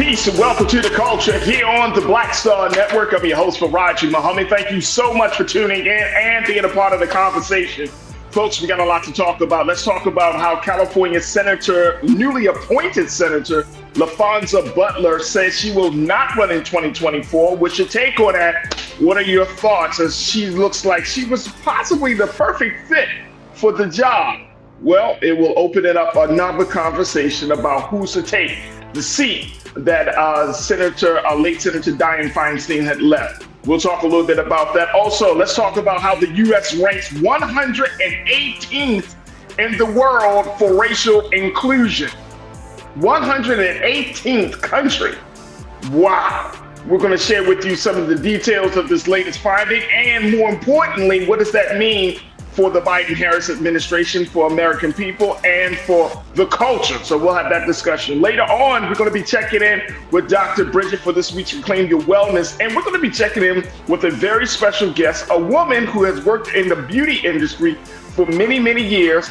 Peace and welcome to the culture here on the Black Star Network. I'm your host, Farajii. Thank you so much for tuning in and being a part of the conversation. Folks, we got a lot to talk about. Let's talk about how California Senator, newly appointed Senator Laphonza Butler says she will not run in 2024. What's your take on that? What are your thoughts as she looks like she was possibly the perfect fit for the job? Well, it will open it up another conversation about who's to take the seat that late Senator Dianne Feinstein had left. We'll talk a little bit about that. Also, let's talk about how the U.S. ranks 118th in the world for racial inclusion. 118th country. Wow. We're going to share with you some of the details of this latest finding, and more importantly, what does that mean for the Biden-Harris administration, for American people, and for the culture. So we'll have that discussion. Later on, we're going to be checking in with Dr. Bridget for this week's Reclaim Your Wellness, and we're going to be checking in with a very special guest, a woman who has worked in the beauty industry for many, many years,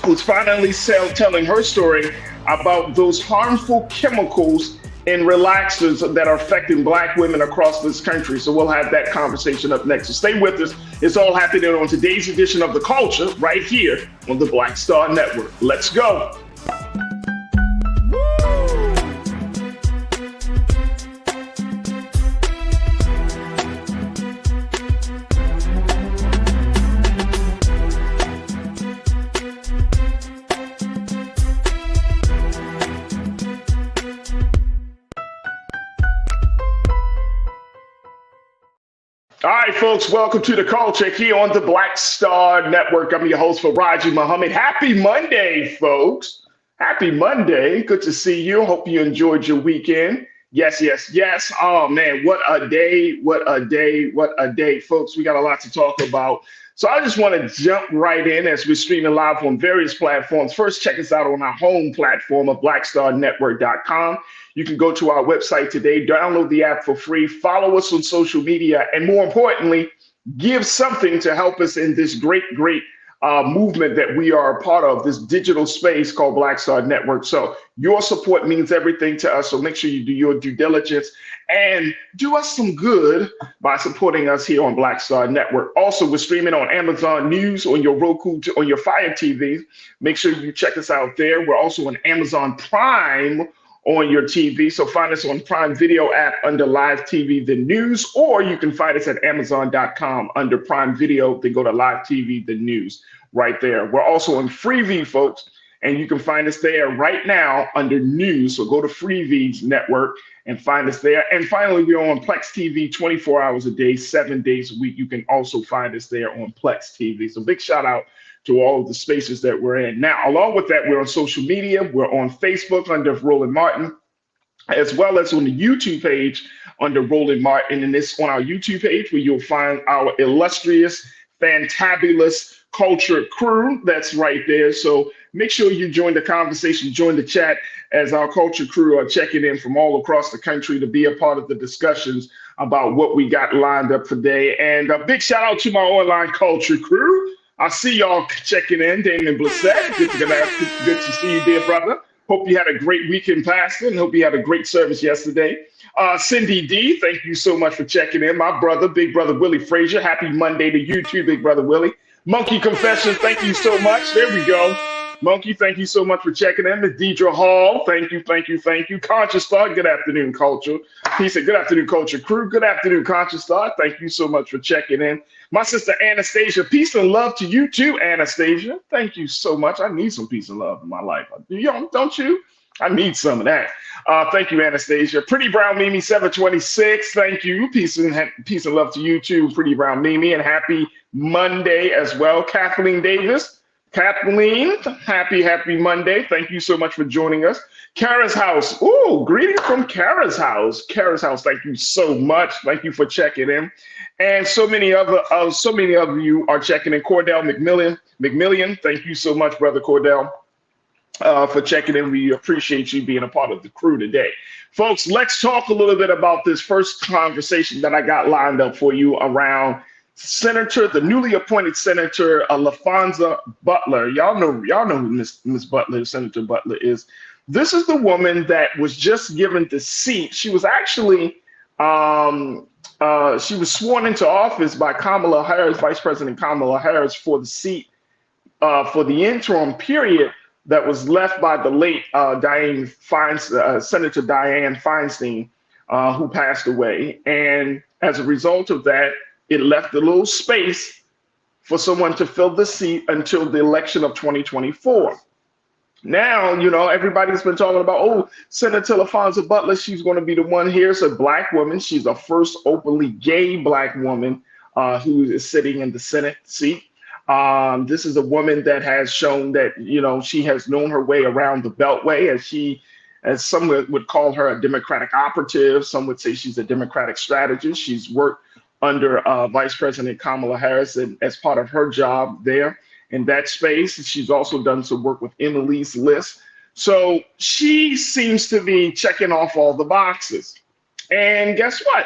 who's finally telling her story about those harmful chemicals and relaxers that are affecting Black women across this country. So we'll have that conversation up next. So stay with us. It's all happening on today's edition of The Culture right here on the Black Star Network. Let's go. All right, folks, welcome to the culture here on the Black Star Network. I'm your host, Farajii. Happy Monday, folks. Happy Monday. Good to see you. Hope you enjoyed your weekend. Yes, yes, yes. Oh, man, what a day, what a day, what a day. Folks, we got a lot to talk about. So I just want to jump right in as we're streaming live on various platforms. First, check us out on our home platform of blackstarnetwork.com. You can go to our website today, download the app for free, follow us on social media, and more importantly, give something to help us in this great movement that we are a part of, this digital space called Black Star Network. So your support means everything to us. So make sure you do your due diligence and do us some good by supporting us here on Black Star Network. Also, we're streaming on Amazon News, on your Roku, on your Fire TV. Make sure you check us out there. We're also on Amazon Prime on your TV. So find us on Prime Video app under Live TV, the news, or you can find us at Amazon.com under Prime Video. Then go to Live TV, the news right there. We're also on Freevee, folks, and you can find us there right now under news. So go to Freevee's network and find us there. And finally, we're on Plex TV 24 hours a day, 7 days a week. You can also find us there on Plex TV. So big shout out to all of the spaces that we're in. Now, along with that, we're on social media. We're on Facebook under Roland Martin, as well as on the YouTube page under Roland Martin. And it's on our YouTube page where you'll find our illustrious, fantabulous culture crew that's right there. So make sure you join the conversation, join the chat as our culture crew are checking in from all across the country to be a part of the discussions about what we got lined up today. And a big shout out to my online culture crew. I see y'all checking in. Damon Blissett, good to see you, dear brother. Hope you had a great weekend, Pastor, and hope you had a great service yesterday. Cindy D, thank you so much for checking in. My brother, Big Brother Willie Frazier, happy Monday to you too, Big Brother Willie. Monkey Confessions, thank you so much. There we go. Monkey, thank you so much for checking in. Ms. Deidre Hall, thank you, thank you, thank you. Conscious Thought, good afternoon, Culture. He said, good afternoon, Culture Crew. Good afternoon, Conscious Thought. Thank you so much for checking in. My sister Anastasia, peace and love to you too, Anastasia. Thank you so much. I need some peace and love in my life. Don't you? I need some of that. Thank you, Anastasia. Pretty Brown Mimi 726. Thank you. Peace and love to you too, Pretty Brown Mimi, and happy Monday as well. Kathleen Davis. Kathleen, happy Monday. Thank you so much for joining us. Kara's House. Ooh, greetings from Kara's House. Kara's House, thank you so much. Thank you for checking in. And so many of you are checking in. Cordell McMillian, thank you so much, Brother Cordell, for checking in. We appreciate you being a part of the crew today. Folks, let's talk a little bit about this first conversation that I got lined up for you around the newly appointed Senator Laphonza Butler. Y'all know who Miss Butler, Senator Butler is. This is the woman that was just given the seat. She was actually she was sworn into office by Kamala Harris, Vice President Kamala Harris, for the seat for the interim period that was left by the late Senator Dianne Feinstein, who passed away. And as a result of that, it left a little space for someone to fill the seat until the election of 2024. Now, everybody's been talking about, oh, Senator Laphonza Butler, she's going to be the one here. It's a Black woman. She's the first openly gay Black woman who is sitting in the Senate seat. This is a woman that has shown that, she has known her way around the Beltway, as some would call her a Democratic operative. Some would say she's a Democratic strategist. She's worked under Vice President Kamala Harris as part of her job there in that space. She's also done some work with Annalise List. So she seems to be checking off all the boxes. And guess what?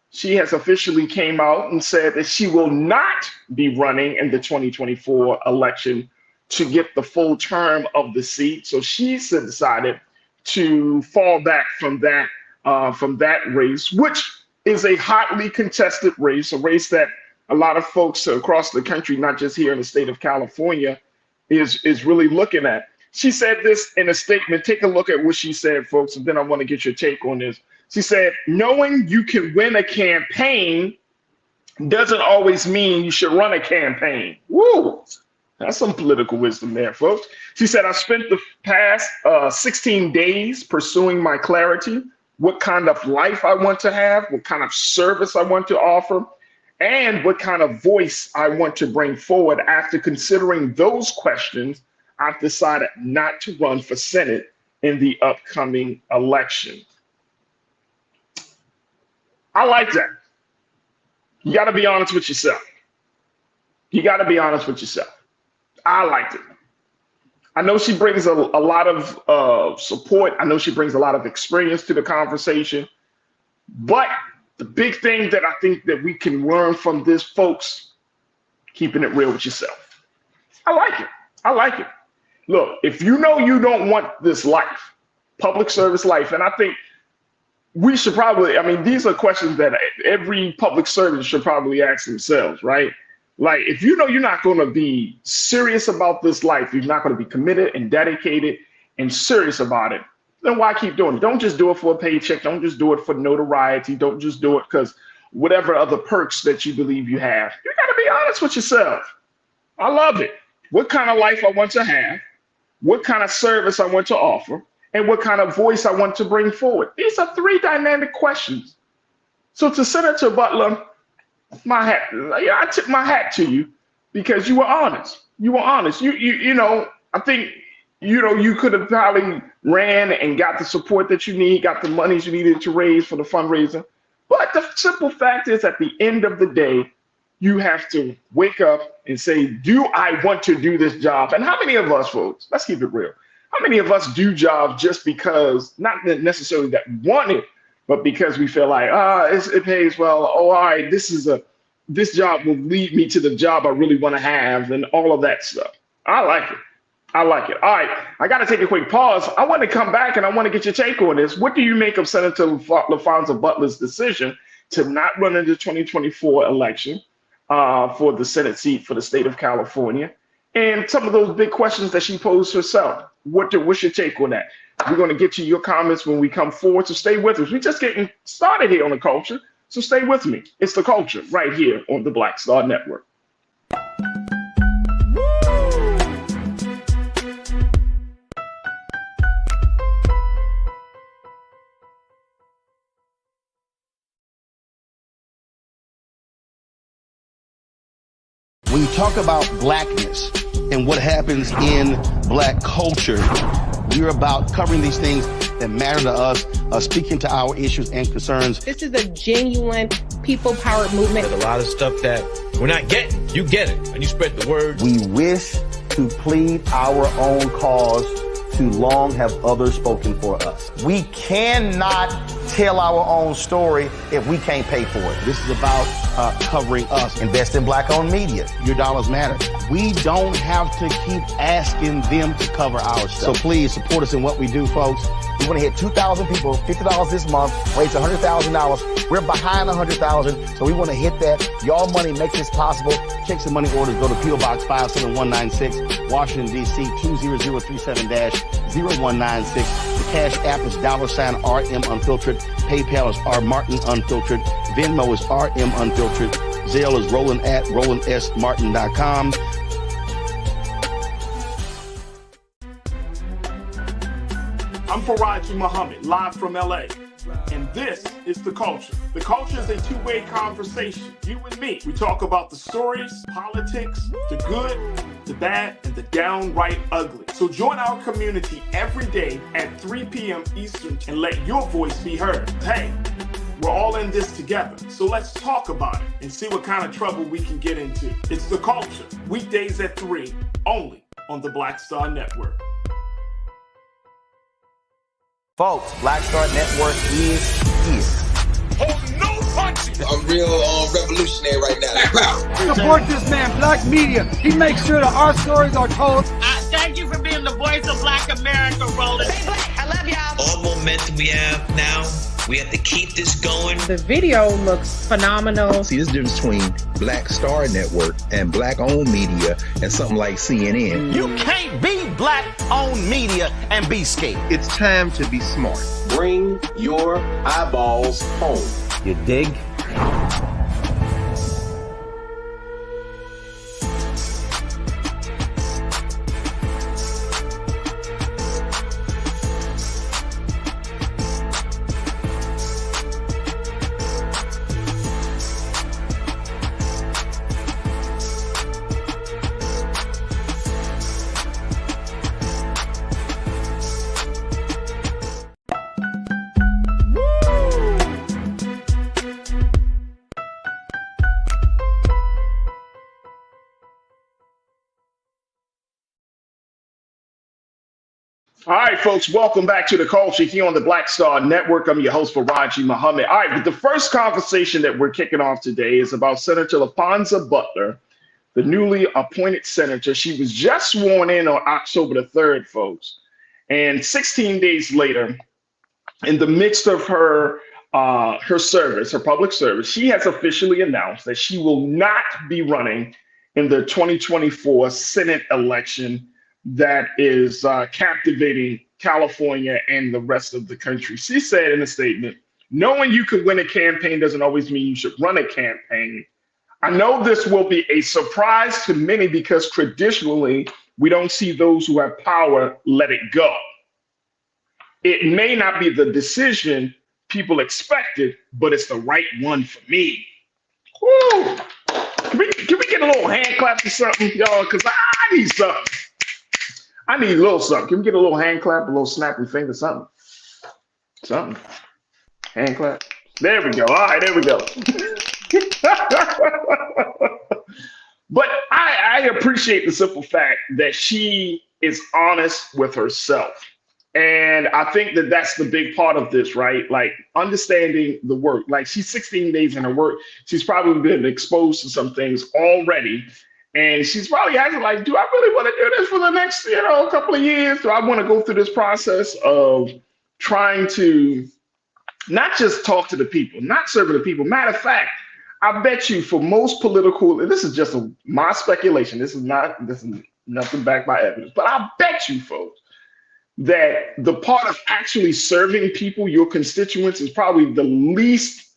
She has officially came out and said that she will not be running in the 2024 election to get the full term of the seat. So she's decided to fall back from that race, which is a hotly contested race, a race that a lot of folks across the country, not just here in the state of California, is really looking at. She said this in a statement. Take a look at what she said, folks, and then I want to get your take on this. She said, knowing you can win a campaign doesn't always mean you should run a campaign. Woo! That's some political wisdom there, folks. She said, I spent the past 16 days pursuing my clarity, what kind of life I want to have, what kind of service I want to offer, and what kind of voice I want to bring forward. After considering those questions, I've decided not to run for Senate in the upcoming election. I like that. You got to be honest with yourself. You got to be honest with yourself. I liked it. I know she brings a lot of support. I know she brings a lot of experience to the conversation. But the big thing that I think that we can learn from this, folks, keeping it real with yourself. I like it. I like it. Look, if you know you don't want this life, public service life, and I think we should probably, these are questions that every public servant should probably ask themselves, right? Like, if you know you're not going to be serious about this life, you're not going to be committed and dedicated and serious about it, then why keep doing it? Don't just do it for a paycheck. Don't just do it for notoriety. Don't just do it because whatever other perks that you believe you have. You got to be honest with yourself. I love it. What kind of life I want to have, what kind of service I want to offer, and what kind of voice I want to bring forward. These are three dynamic questions. So to Senator Butler, my hat, I tip my hat to you because you were honest. You were honest. I think, you could have probably ran and got the support that you need, got the monies you needed to raise for the fundraiser. But the simple fact is, at the end of the day, you have to wake up and say, do I want to do this job? And how many of us, folks, let's keep it real. How many of us do jobs just because, not necessarily that we want it, but because we feel like, it pays well. Oh, all right, this job will lead me to the job I really want to have and all of that stuff. I like it. I like it. All right, I got to take a quick pause. I want to come back and I want to get your take on this. What do you make of Senator Laphonza Butler's decision to not run in the 2024 election for the Senate seat for the state of California? And some of those big questions that she posed herself. What's your take on that? We're going to get to your comments when we come forward, so stay with us. We're just getting started here on The Culture, so stay with me. It's The Culture right here on the Black Star Network. When you talk about blackness and what happens in black culture, we're about covering these things that matter to us, speaking to our issues and concerns. This is a genuine people-powered movement. There's a lot of stuff that we're not getting. You get it, and you spread the word. We wish to plead our own cause Too long have others spoken for us. We cannot tell our own story if we can't pay for it. This is about covering us. Invest in Black-owned media. Your dollars matter. We don't have to keep asking them to cover our stuff. So please support us in what we do, folks. We want to hit 2,000 people, $50 this month, raise $100,000. We're behind 100,000, so we want to hit that. Y'all money makes this possible. Check some money orders. Go to P.O. Box 57196, Washington, D.C. 20037-0196. The Cash App is $RM Unfiltered. PayPal is R Martin Unfiltered. Venmo is RM Unfiltered. Zelle is Roland at RolandSMartin.com. I'm Farajii Muhammad, live from LA. And this is The Culture. The Culture is a two-way conversation. You and me. We talk about the stories, politics, the good, the bad, and the downright ugly. So join our community every day at 3 p.m. Eastern and let your voice be heard. Hey, we're all in this together. So let's talk about it and see what kind of trouble we can get into. It's The Culture, weekdays at 3, only on the Black Star Network. Folks, Black Star Network is here. Oh, no punches! I'm real revolutionary right now. Support this man, Black Media. He makes sure that our stories are told. Thank you for being the voice of Black America, Roland. Stay black. I love y'all. All momentum we have now, we have to keep this going. The video looks phenomenal. See, there's a difference between Black Star Network and Black-owned media and something like CNN. You can't be Black-owned media and be scared. It's time to be smart. Bring your eyeballs home. You dig? All right, folks, welcome back to The Culture here on the Black Star Network. I'm your host, Farajii Muhammad. All right, but the first conversation that we're kicking off today is about Senator Laphonza Butler, the newly appointed senator. She was just sworn in on October the 3rd, folks. And 16 days later, in the midst of her service, her public service, she has officially announced that she will not be running in the 2024 Senate election that is captivating California and the rest of the country. She said in a statement, knowing you could win a campaign doesn't always mean you should run a campaign. I know this will be a surprise to many because traditionally we don't see those who have power let it go. It may not be the decision people expected, but it's the right one for me. Woo! Can we get a little hand clap or something, y'all? Because I need something. I need a little something. Can we get a little hand clap, a little snappy finger, something? Something. Hand clap. There we go. All right, there we go. But I appreciate the simple fact that she is honest with herself. And I think that that's the big part of this, right? Like understanding the work. Like she's 16 days in her work. She's probably been exposed to some things already. And she's probably asking, like, do I really want to do this for the next, couple of years? Do I want to go through this process of trying to not just talk to the people, not serving the people? Matter of fact, I bet you for most political, and this is just my speculation. This is nothing backed by evidence, but I bet you, folks, that the part of actually serving people, your constituents, is probably the least.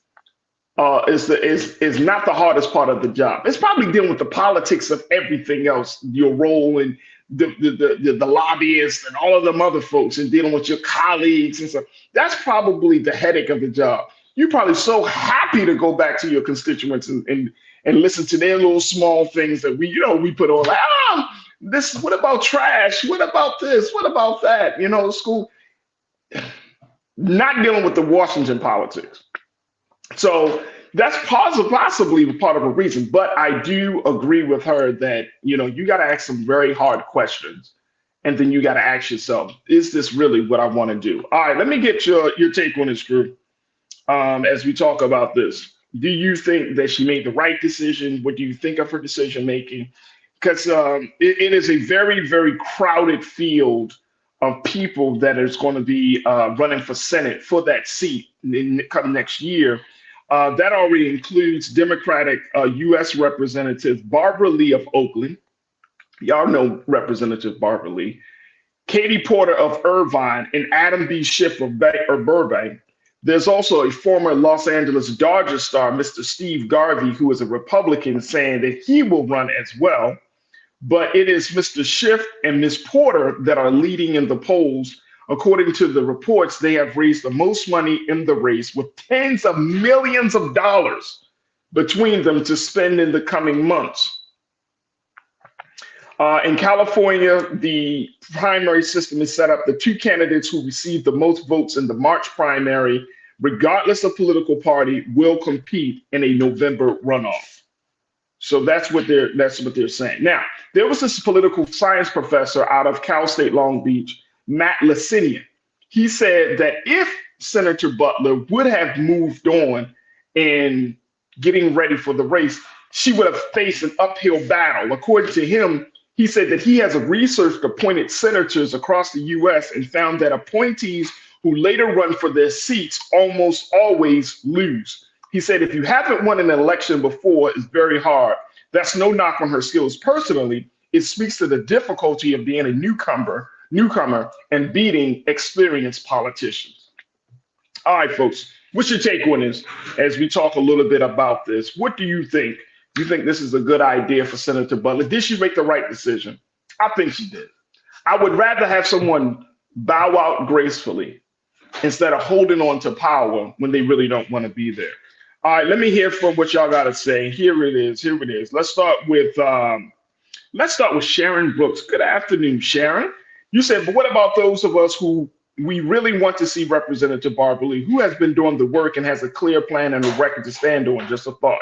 Is not the hardest part of the job. It's probably dealing with the politics of everything else, your role and the lobbyists and all of them other folks, and dealing with your colleagues and stuff. That's probably the headache of the job. You're probably so happy to go back to your constituents and listen to their little small things that we put on. Like, this. What about trash? What about this? What about that? School. Not dealing with the Washington politics. So that's possibly part of a reason, but I do agree with her that, you got to ask some very hard questions And then you got to ask yourself, is this really what I want to do? All right, let me get your take on this, Drew. As we talk about this, do you think that she made the right decision? What do you think of her decision making? Because it is a very, very crowded field of people that is going to be running for Senate for that seat come next year. That already includes Democratic U.S. Representative Barbara Lee of Oakland. Y'all know Representative Barbara Lee. Katie Porter of Irvine and Adam B. Schiff of Burbank. There's also a former Los Angeles Dodgers star, Mr. Steve Garvey, who is a Republican, saying that he will run as well. But it is Mr. Schiff and Ms. Porter that are leading in the polls. According to the reports, they have raised the most money in the race with tens of millions of dollars between them to spend in the coming months. In California, the primary system is set up. The two candidates who receive the most votes in the March primary, regardless of political party, will compete in a November runoff. So that's what they're saying. Now, there was this political science professor out of Cal State Long Beach, Matt Laphonza. He said that if Senator Butler would have moved on in getting ready for the race, she would have faced an uphill battle. According to him, he said that he has researched appointed senators across the U.S. and found that appointees who later run for their seats almost always lose. He said, if you haven't won an election before, it's very hard. That's no knock on her skills personally. It speaks to the difficulty of being a newcomer and beating experienced politicians. All right, folks, what's your take on this as we talk a little bit about this? What do you think? Do you think this is a good idea for Senator Butler? Did she make the right decision? I think she did. I would rather have someone bow out gracefully instead of holding on to power when they really don't want to be there. All right, let me hear from what y'all got to say. Here it is. Let's start with Sharon Brooks. Good afternoon, Sharon. You said, but what about those of us who we really want to see Representative Barbara Lee, who has been doing the work and has a clear plan and a record to stand on? Just a thought.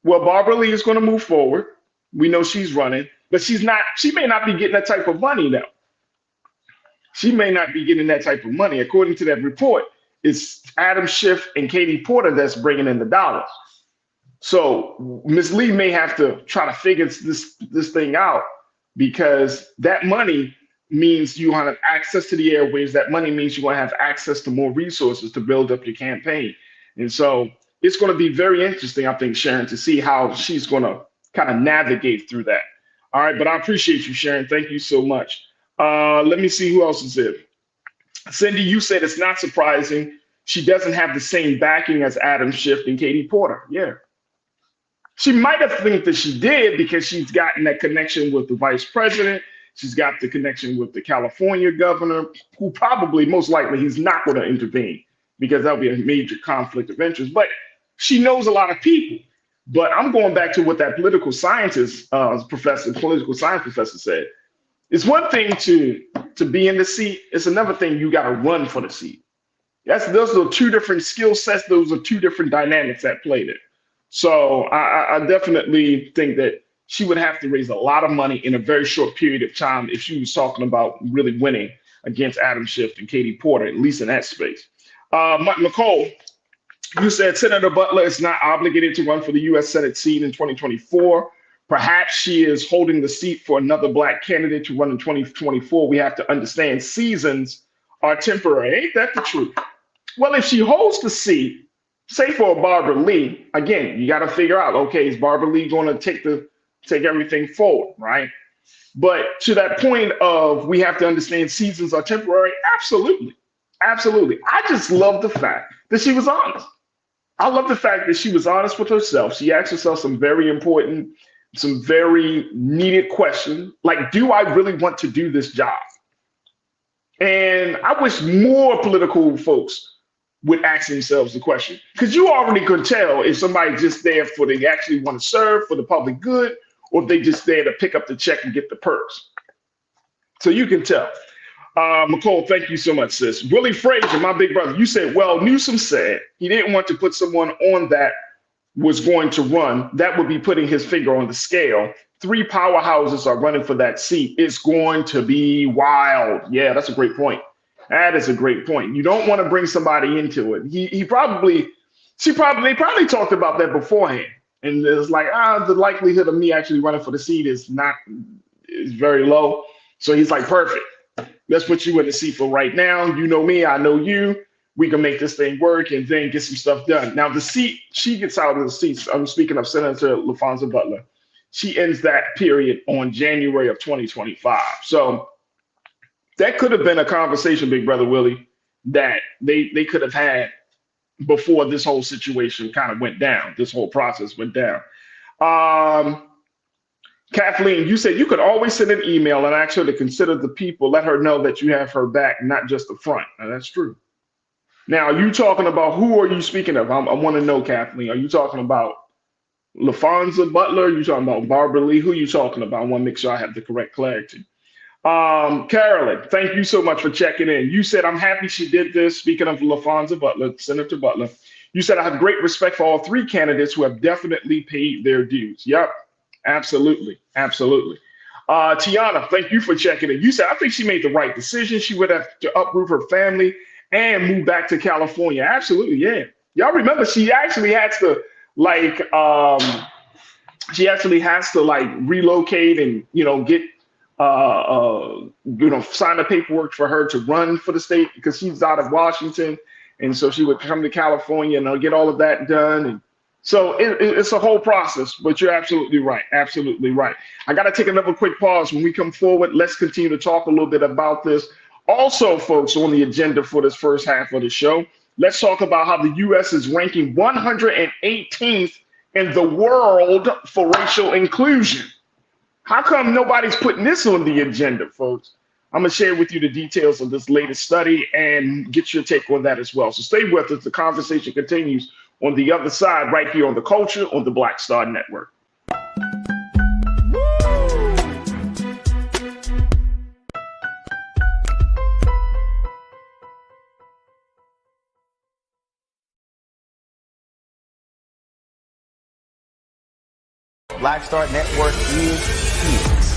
Well, Barbara Lee is going to move forward. We know she's running, but she may not be getting that type of money now. She may not be getting that type of money. According to that report, it's Adam Schiff and Katie Porter that's bringing in the dollars. So Ms. Lee may have to try to figure this thing out, because that money means you have access to the airwaves. That money means you're going to have access to more resources to build up your campaign. And so it's going to be very interesting, I think, Sharon, to see how she's going to kind of navigate through that. All right, but I appreciate you, Sharon. Thank you so much. Let me see who else is here. Cindy, you said it's not surprising she doesn't have the same backing as Adam Schiff and Katie Porter. Yeah. She might have think that she did because she's gotten that connection with the vice president. She's got the connection with the California governor, who probably, most likely, he's not going to intervene because that'll be a major conflict of interest. But she knows a lot of people. But I'm going back to what that political science professor said. It's one thing to be in the seat. It's another thing you got to run for the seat. Those are two different skill sets. Those are two different dynamics at play there. So I definitely think that she would have to raise a lot of money in a very short period of time if she was talking about really winning against Adam Schiff and Katie Porter, at least in that space. Nicole, you said Senator Butler is not obligated to run for the U.S. Senate seat in 2024. Perhaps she is holding the seat for another Black candidate to run in 2024. We have to understand seasons are temporary. Ain't that the truth? Well, if she holds the seat, say for Barbara Lee, again, you got to figure out, okay, is Barbara Lee going to take everything forward, right? But to that point of we have to understand seasons are temporary, absolutely. Absolutely. I just love the fact that she was honest. I love the fact that she was honest with herself. She asked herself some very important, some very needed questions, like, do I really want to do this job? And I wish more political folks would ask themselves the question, because you already could tell if somebody's just there for they actually want to serve for the public good, or if they just there to pick up the check and get the perks. So you can tell. Nicole, thank you so much, sis. Willie Frazier, my big brother, you said, well, Newsom said he didn't want to put someone on that was going to run. That would be putting his finger on the scale three powerhouses are running for that seat. It's going to be wild. Yeah, that's a great point. That is a great point. You don't want to bring somebody into it. They probably talked about that beforehand. And it's like, the likelihood of me actually running for the seat is very low. So he's like, perfect. Let's put you in the seat for right now. You know me, I know you. We can make this thing work and then get some stuff done. Now, the seat, she gets out of the seats. I'm speaking of Senator Laphonza Butler. She ends that period on January of 2025. So that could have been a conversation, Big Brother Willie, that they could have had before this whole situation kind of went down. This whole process went down. Kathleen, you said you could always send an email and ask her to consider the people, let her know that you have her back, not just the front. Now, that's true. Now, are you talking about, who are you speaking of? I want to know, Kathleen. Are you talking about Laphonza Butler? Are you talking about Barbara Lee? Who are you talking about? I want to make sure I have the correct clarity. Carolyn, thank you so much for checking in. You said, I'm happy she did this. Speaking of Laphonza Butler, Senator Butler, you said, I have great respect for all three candidates who have definitely paid their dues. Yep, absolutely, absolutely. Tiana, thank you for checking in. You said, I think she made the right decision. She would have to uproot her family and move back to California. Absolutely, yeah. Y'all remember she actually has to relocate and get sign the paperwork for her to run for the state because she's out of Washington, and so she would come to California and get all of that done. And so it's a whole process. But you're absolutely right. Absolutely right. I got to take another quick pause. When we come forward, let's continue to talk a little bit about this. Also, folks, on the agenda for this first half of the show, let's talk about how the U.S. is ranking 118th in the world for racial inclusion. How come nobody's putting this on the agenda, folks? I'm going to share with you the details of this latest study and get your take on that as well. So stay with us. The conversation continues on the other side, right here on The Culture on the Black Star Network. Black Star Network is here.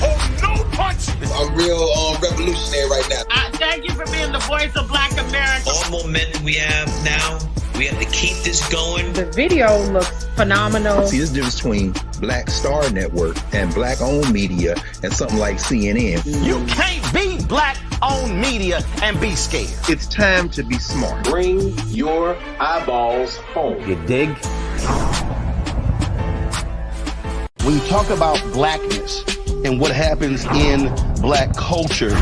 Oh, no punch! I'm real revolutionary right now. Thank you for being the voice of Black America. All momentum we have now, we have to keep this going. The video looks phenomenal. See, this difference between Black Star Network and black-owned media and something like CNN. You can't be black-owned media and be scared. It's time to be smart. Bring your eyeballs home. You dig? When you talk about blackness and what happens in black culture,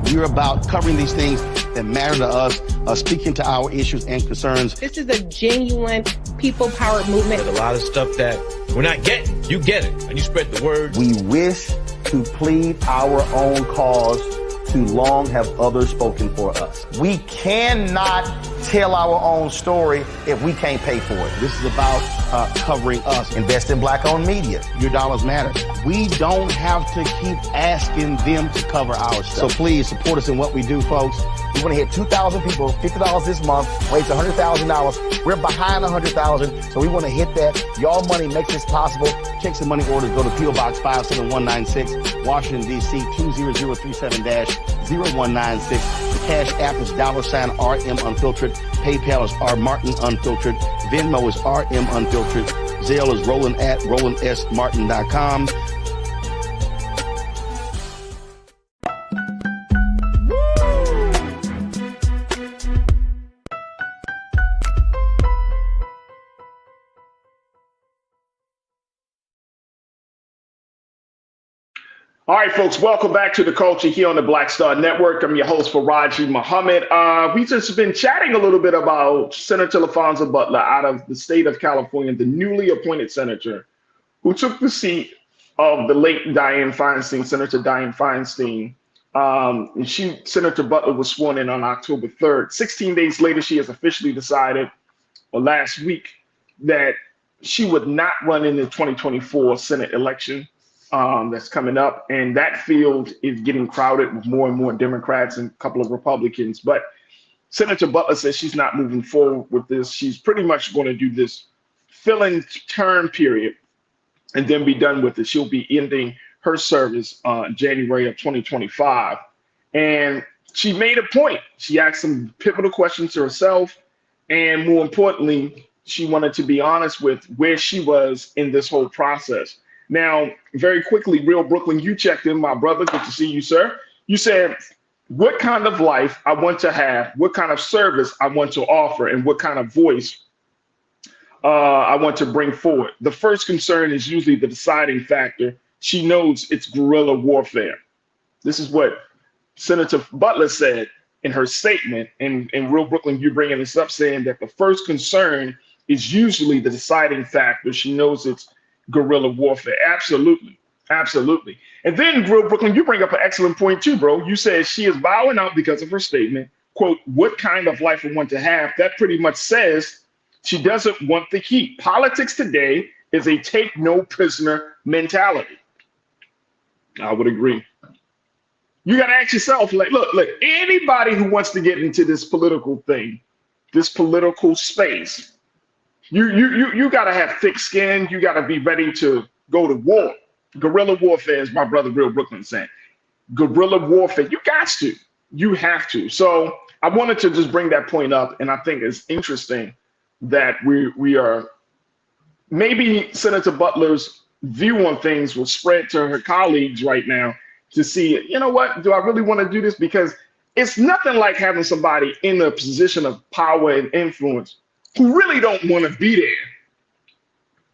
we're about covering these things that matter to us, speaking to our issues and concerns. This is a genuine people-powered movement. There's a lot of stuff that we're not getting. You get it, and you spread the word. We wish to plead our own cause. Too long have others spoken for us. We cannot tell our own story if we can't pay for it. This is about covering us. Invest in black-owned media. Your dollars matter. We don't have to keep asking them to cover our stuff. So please support us in what we do, folks. We want to hit 2,000 people, $50 this month, raise $100,000. We're behind 100,000, so we want to hit that. Y'all money makes this possible. Check some money orders. Go to P.O. Box 57196, Washington, D.C. 20037-0196. The Cash App is $RM Unfiltered. PayPal is R Martin Unfiltered. Venmo is RM Unfiltered. Zelle is Roland at RolandSMartin.com. All right, folks, welcome back to The Culture here on the Black Star Network. I'm your host, Farajii Muhammad. We've just been chatting a little bit about Senator Laphonza Butler out of the state of California, the newly appointed senator who took the seat of the late Senator Dianne Feinstein. Senator Butler was sworn in on October 3rd. 16 days later, she has officially decided, or last week, that she would not run in the 2024 Senate election. That's coming up, and that field is getting crowded with more and more Democrats and a couple of Republicans. But Senator Butler says she's not moving forward with this. She's pretty much going to do this fill-in term period and then be done with it. She'll be ending her service January of 2025. And she made a point. She asked some pivotal questions to herself. And more importantly, she wanted to be honest with where she was in this whole process. Now, very quickly, Real Brooklyn, you checked in, my brother. Good to see you, sir. You said, what kind of life I want to have, what kind of service I want to offer, and what kind of voice I want to bring forward. The first concern is usually the deciding factor. She knows it's guerrilla warfare. This is what Senator Butler said in her statement. And Real Brooklyn, you're bringing this up, saying that the first concern is usually the deciding factor. She knows it's guerrilla warfare. Absolutely. Absolutely. And then, Real Brooklyn, you bring up an excellent point too, bro. You said she is bowing out because of her statement, quote, what kind of life I want to have. That pretty much says she doesn't want the heat. Politics today is a take no prisoner mentality. I would agree. You got to ask yourself, like, look, anybody who wants to get into this political thing, this political space, you got to have thick skin. You got to be ready to go to war. Guerrilla warfare, is my brother Real Brooklyn saying. Guerrilla warfare, you have to. So I wanted to just bring that point up, and I think it's interesting that we are, maybe Senator Butler's view on things will spread to her colleagues right now to see, you know what, do I really want to do this? Because it's nothing like having somebody in a position of power and influence who really don't want to be there,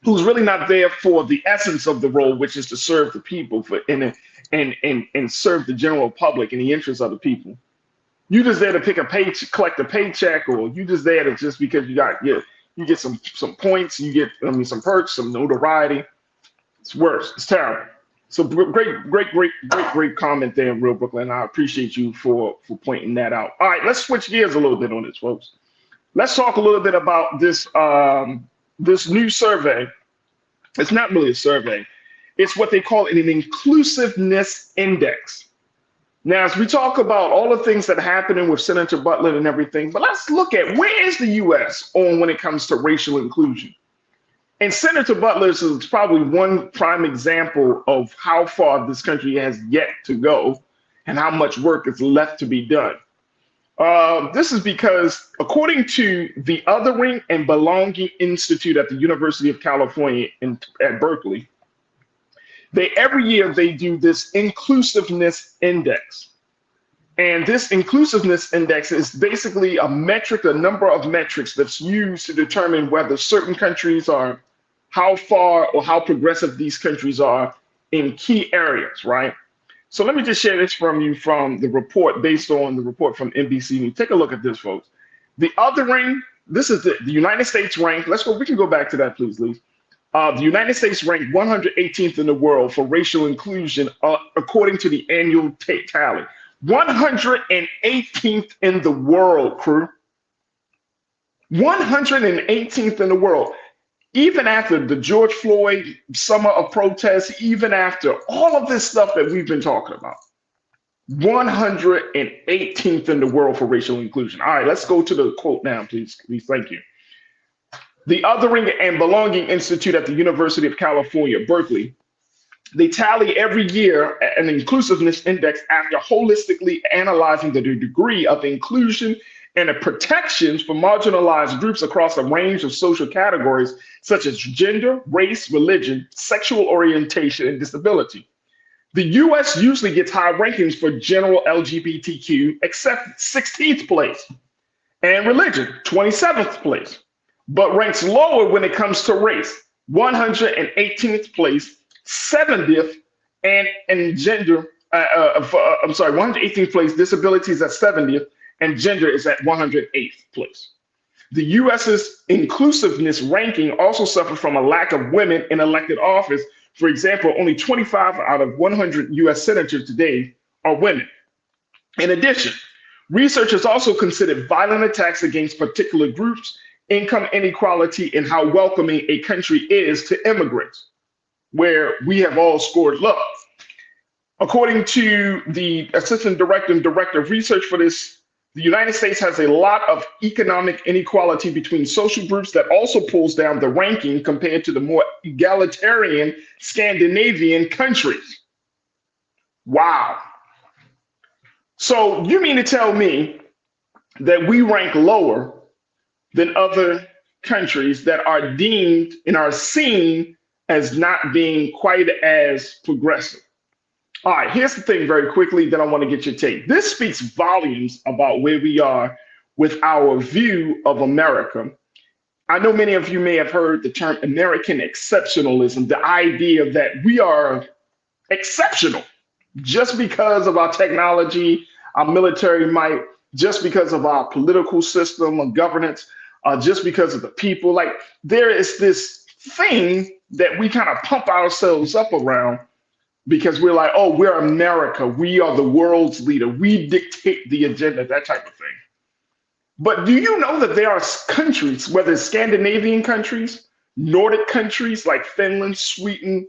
who's really not there for the essence of the role, which is to serve the people and serve the general public in the interest of the people. You just there to pick a paycheck, collect a paycheck, or you just there to just because you get some points, you get some perks, some notoriety. It's worse. It's terrible. So great comment there, Real Brooklyn. I appreciate you for pointing that out. All right, let's switch gears a little bit on this, folks. Let's talk a little bit about this this new survey. It's not really a survey. It's what they call an inclusiveness index. Now, as we talk about all the things that are happening with Senator Butler and everything, but let's look at where is the U.S. on when it comes to racial inclusion. And Senator Butler is probably one prime example of how far this country has yet to go and how much work is left to be done. This is because, according to the Othering and Belonging Institute at the University of California at Berkeley, every year they do this inclusiveness index. And this inclusiveness index is basically a metric, a number of metrics that's used to determine whether certain countries are, how far or how progressive these countries are in key areas, right? So let me just share this from the report, based on the report from NBC News. Take a look at this, folks. The Othering, this is the United States ranked, we can go back to that, please, Lee. The United States ranked 118th in the world for racial inclusion, according to the annual tally. 118th in the world, crew. 118th in the world. Even after the George Floyd summer of protests, even after all of this stuff that we've been talking about, 118th in the world for racial inclusion. All right, let's go to the quote now, please. Thank you. The Othering and Belonging Institute at the University of California, Berkeley, they tally every year an inclusiveness index after holistically analyzing the degree of inclusion and the protections for marginalized groups across a range of social categories such as gender, race, religion, sexual orientation, and disability. The US usually gets high rankings for general LGBTQ, except 16th place, and religion, 27th place, but ranks lower when it comes to race, 118th place, 70th, and gender, 118th place, disabilities at 70th, and gender is at 108th place. The US's inclusiveness ranking also suffered from a lack of women in elected office. For example, only 25 out of 100 US senators today are women. In addition, researchers also considered violent attacks against particular groups, income inequality, and how welcoming a country is to immigrants, where we have all scored low. According to the assistant director and director of research for this The United States has a lot of economic inequality between social groups that also pulls down the ranking compared to the more egalitarian Scandinavian countries. Wow. So you mean to tell me that we rank lower than other countries that are deemed and are seen as not being quite as progressive? All right, here's the thing very quickly, then I want to get your take. This speaks volumes about where we are with our view of America. I know many of you may have heard the term American exceptionalism, the idea that we are exceptional just because of our technology, our military might, just because of our political system of governance, just because of the people. Like, there is this thing that we kind of pump ourselves up around because we're like, oh, we're America. We are the world's leader. We dictate the agenda, that type of thing. But do you know that there are countries, whether it's Scandinavian countries, Nordic countries like Finland, Sweden,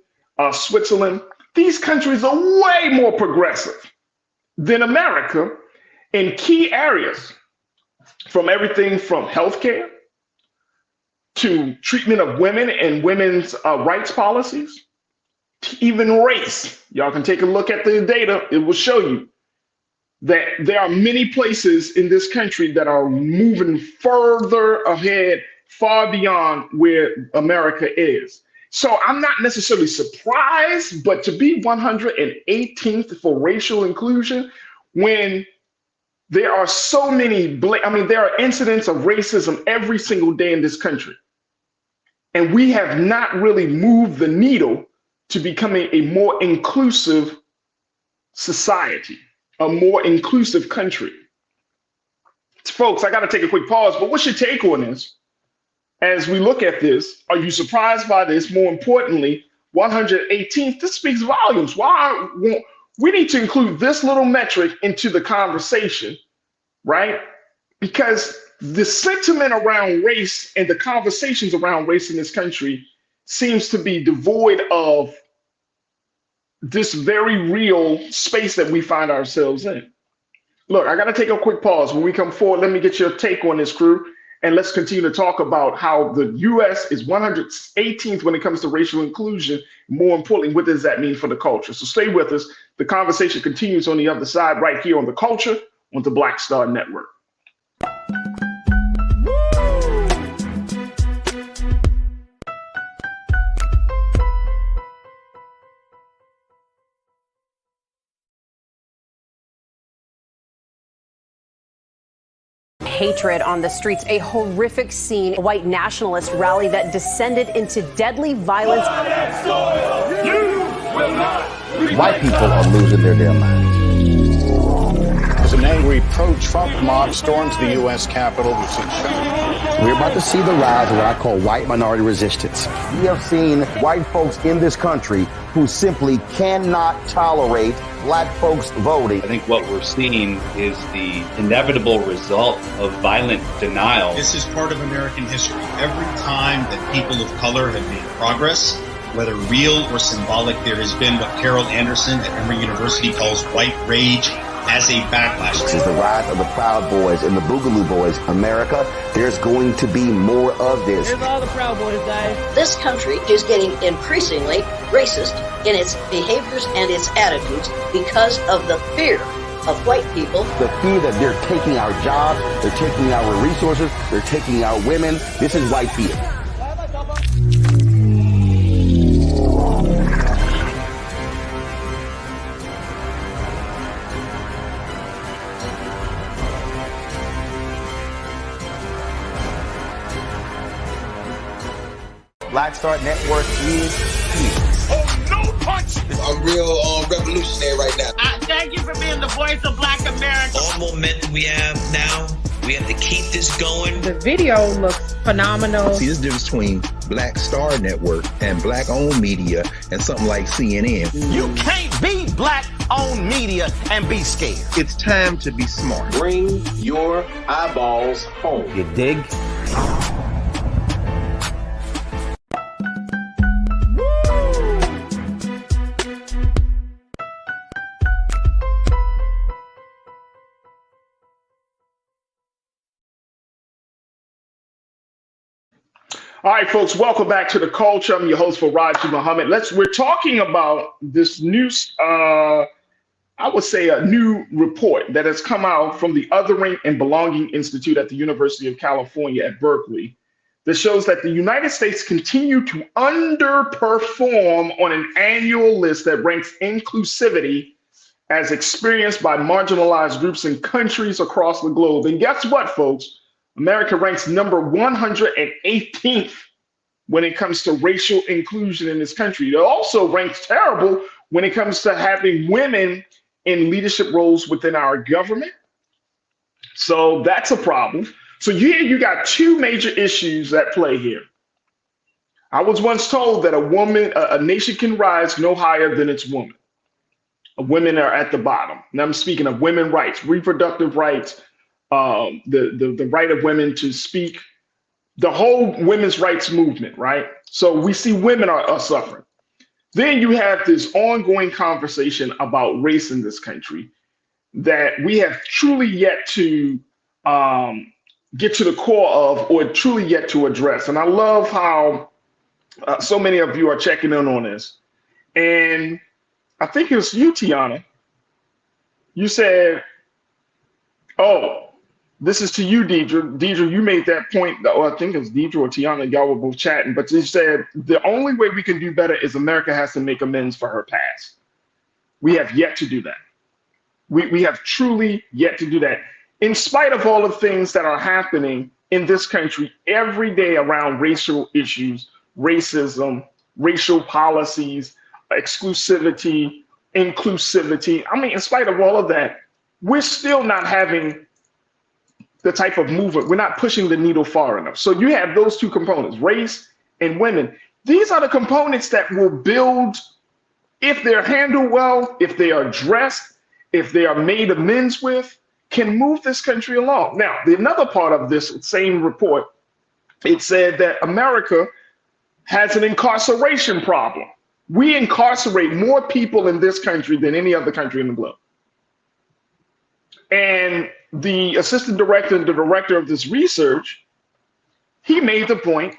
Switzerland, these countries are way more progressive than America in key areas, from everything from healthcare to treatment of women and women's rights policies, to even race. Y'all can take a look at the data. It will show you that there are many places in this country that are moving further ahead, far beyond where America is. So I'm not necessarily surprised, but to be 118th for racial inclusion when there are so many, there are incidents of racism every single day in this country. And we have not really moved the needle to becoming a more inclusive society, a more inclusive country. Folks, I got to take a quick pause, but what's your take on this? As we look at this, are you surprised by this? More importantly, 118th, this speaks volumes. Why we need to include this little metric into the conversation, right? Because the sentiment around race and the conversations around race in this country seems to be devoid of this very real space that we find ourselves in. Look, I got to take a quick pause. When we come forward, let me get your take on this, crew. And let's continue to talk about how the US is 118th when it comes to racial inclusion. More importantly, what does that mean for the culture? So stay with us. The conversation continues on the other side right here on The Culture on the Black Star Network. Hatred on the streets, a horrific scene, a white nationalist rally that descended into deadly violence. White people are losing their damn minds. As an angry pro-Trump mob storms the U.S. Capitol, we've seen We're about to see the rise of what I call white minority resistance. We have seen white folks in this country who simply cannot tolerate black folks voting. I think what we're seeing is the inevitable result of violent denial. This is part of American history. Every time that people of color have made progress, whether real or symbolic, there has been what Carol Anderson at Emory University calls white rage as a backlash. This is the rise of the Proud Boys and the Boogaloo Boys. America, there's going to be more of this. Here's all the Proud Boys, guys. This country is getting increasingly racist in its behaviors and its attitudes because of the fear of white people. The fear that they're taking our jobs, they're taking our resources, they're taking our women. This is white fear. Black Star Network is here. Oh, no punch! I'm real revolutionary right now. Thank you for being the voice of Black America. All momentum we have now, we have to keep this going. The video looks phenomenal. See, this difference between Black Star Network and black-owned media and something like CNN. You can't be black-owned media and be scared. It's time to be smart. Bring your eyeballs home. You dig? All right, folks, welcome back to The Culture. I'm your host, Farajii Muhammad. We're talking about this new, I would say a new report that has come out from the Othering and Belonging Institute at the University of California at Berkeley that shows that the United States continue to underperform on an annual list that ranks inclusivity as experienced by marginalized groups and countries across the globe. And guess what, folks? America ranks number 118th when it comes to racial inclusion in this country. It also ranks terrible when it comes to having women in leadership roles within our government. So that's a problem. So here you got two major issues at play here. I was once told that a nation can rise no higher than its woman. Women are at the bottom. Now I'm speaking of women's rights, reproductive rights, the right of women to speak, the whole women's rights movement, right? So we see women are suffering. Then you have this ongoing conversation about race in this country that we have truly yet to get to the core of, or truly yet to address. And I love how so many of you are checking in on this. And I think it was you, Tiana. You said, oh, this is to you, Deidre. Deidre, you made that point. I think it was Deidre or Tiana. Y'all were both chatting. But you said the only way we can do better is America has to make amends for her past. We have yet to do that. We have truly yet to do that. In spite of all the things that are happening in this country every day around racial issues, racism, racial policies, exclusivity, inclusivity. I mean, in spite of all of that, we're still not having the type of movement. We're not pushing the needle far enough. So you have those two components, race and women. These are the components that will build, if they're handled well, if they are addressed, if they are made amends with, can move this country along. Now, another part of this same report, it said that America has an incarceration problem. We incarcerate more people in this country than any other country in the globe. And the assistant director and the director of this research, he made the point